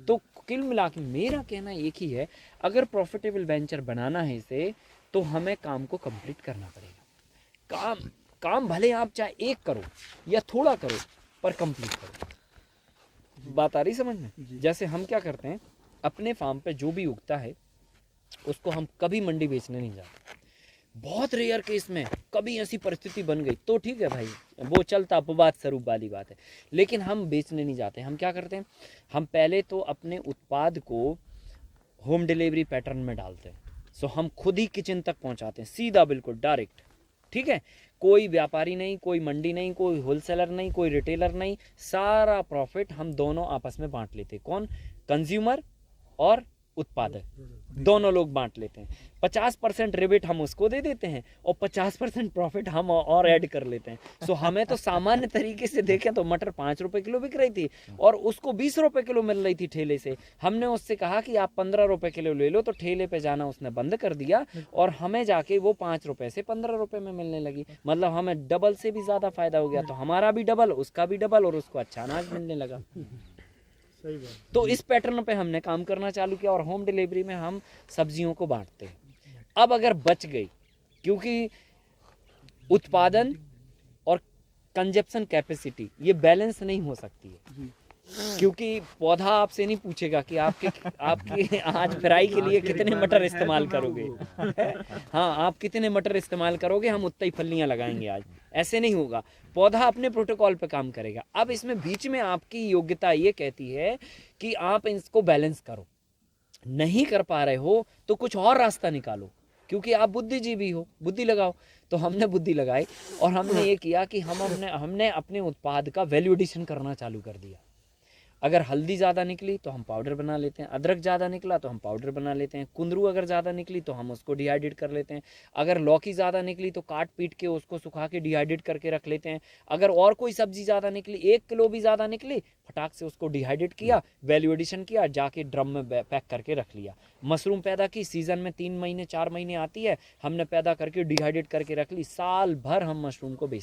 तो कुल मिला के मेरा कहना एक ही है, अगर प्रॉफिटेबल वेंचर बनाना है इसे, तो हमें काम को कंप्लीट करना पड़ेगा। काम भले आप चाहे एक करो या थोड़ा करो, पर कंप्लीट करो। बात आ रही समझ में? जैसे हम क्या करते हैं, अपने फार्म पे जो भी उगता है उसको हम कभी मंडी बेचने नहीं जाते। बहुत रेयर केस में कभी ऐसी परिस्थिति बन गई तो ठीक है भाई, वो चलता अपवाद स्वरूप वाली बात है, लेकिन हम बेचने नहीं जाते। हम क्या करते हैं, हम पहले तो अपने उत्पाद को होम डिलीवरी पैटर्न में डालते हैं। सो हम खुद ही किचन तक पहुंचाते हैं, सीधा बिल्कुल डायरेक्ट। ठीक है, कोई व्यापारी नहीं, कोई मंडी नहीं, कोई होलसेलर नहीं, कोई रिटेलर नहीं, सारा प्रॉफिट हम दोनों आपस में बांट लेते हैं। कौन? कंज्यूमर और उत्पादक, दोनों लोग बांट लेते हैं। 50% रिबेट हम उसको दे देते हैं और 50% प्रॉफिट हम और ऐड कर लेते हैं। सो हमें तो सामान्य तरीके से देखें तो मटर 5 रुपए किलो बिक रही थी और उसको 20 रुपए किलो मिल रही थी ठेले से। हमने उससे कहा कि आप 15 रुपए किलो ले लो, तो ठेले पे जाना उसने बंद कर दिया और हमें जाके वो 5 रुपए से 15 रुपए में मिलने लगी। मतलब हमें डबल से भी ज्यादा फायदा हो गया। तो हमारा भी डबल, उसका भी डबल, और उसको अच्छा अनाज मिलने लगा। तो इस पैटर्न पे हमने काम करना चालू किया और होम डिलीवरी में हम सब्जियों को बांटते हैं। अब अगर बच गई, क्योंकि उत्पादन और कंजप्शन कैपेसिटी ये बैलेंस नहीं हो सकती है, क्योंकि पौधा आपसे नहीं पूछेगा कि आपके आज फ्राई के लिए कितने मटर इस्तेमाल करोगे। हाँ, आप कितने मटर इस्तेमाल करोगे, हम उतना ही फलियां लगाएंगे आज, ऐसे नहीं होगा। पौधा अपने प्रोटोकॉल पे काम करेगा। अब इसमें बीच में आपकी योग्यता ये कहती है कि आप इसको बैलेंस करो। नहीं कर पा रहे हो तो कुछ और रास्ता निकालो, क्योंकि आप बुद्धिजीवी हो, बुद्धि लगाओ। तो हमने बुद्धि लगाई और हमने ये किया कि हमने अपने उत्पाद का वैल्यू एडिशन करना चालू कर दिया। अगर हल्दी ज़्यादा निकली तो हम पाउडर बना लेते हैं, अदरक ज़्यादा निकला तो हम पाउडर बना लेते हैं, कुंदरू अगर ज़्यादा निकली तो हम उसको डिहाइड्रेट कर लेते हैं, अगर लौकी ज़्यादा निकली तो काट पीट के उसको सुखा के डिहाइड्रेट करके रख लेते हैं, अगर और कोई सब्जी ज़्यादा निकली, 1 किलो भी ज़्यादा निकली, फटाक से उसको डिहाइड्रेट किया, वैल्यू एडिशन किया, जाके ड्रम में पैक करके रख लिया। मशरूम पैदा की, सीज़न में 3 महीने 4 महीने आती है, हमने पैदा करके डिहाइड्रेट करके रख ली, साल भर हम मशरूम को बेच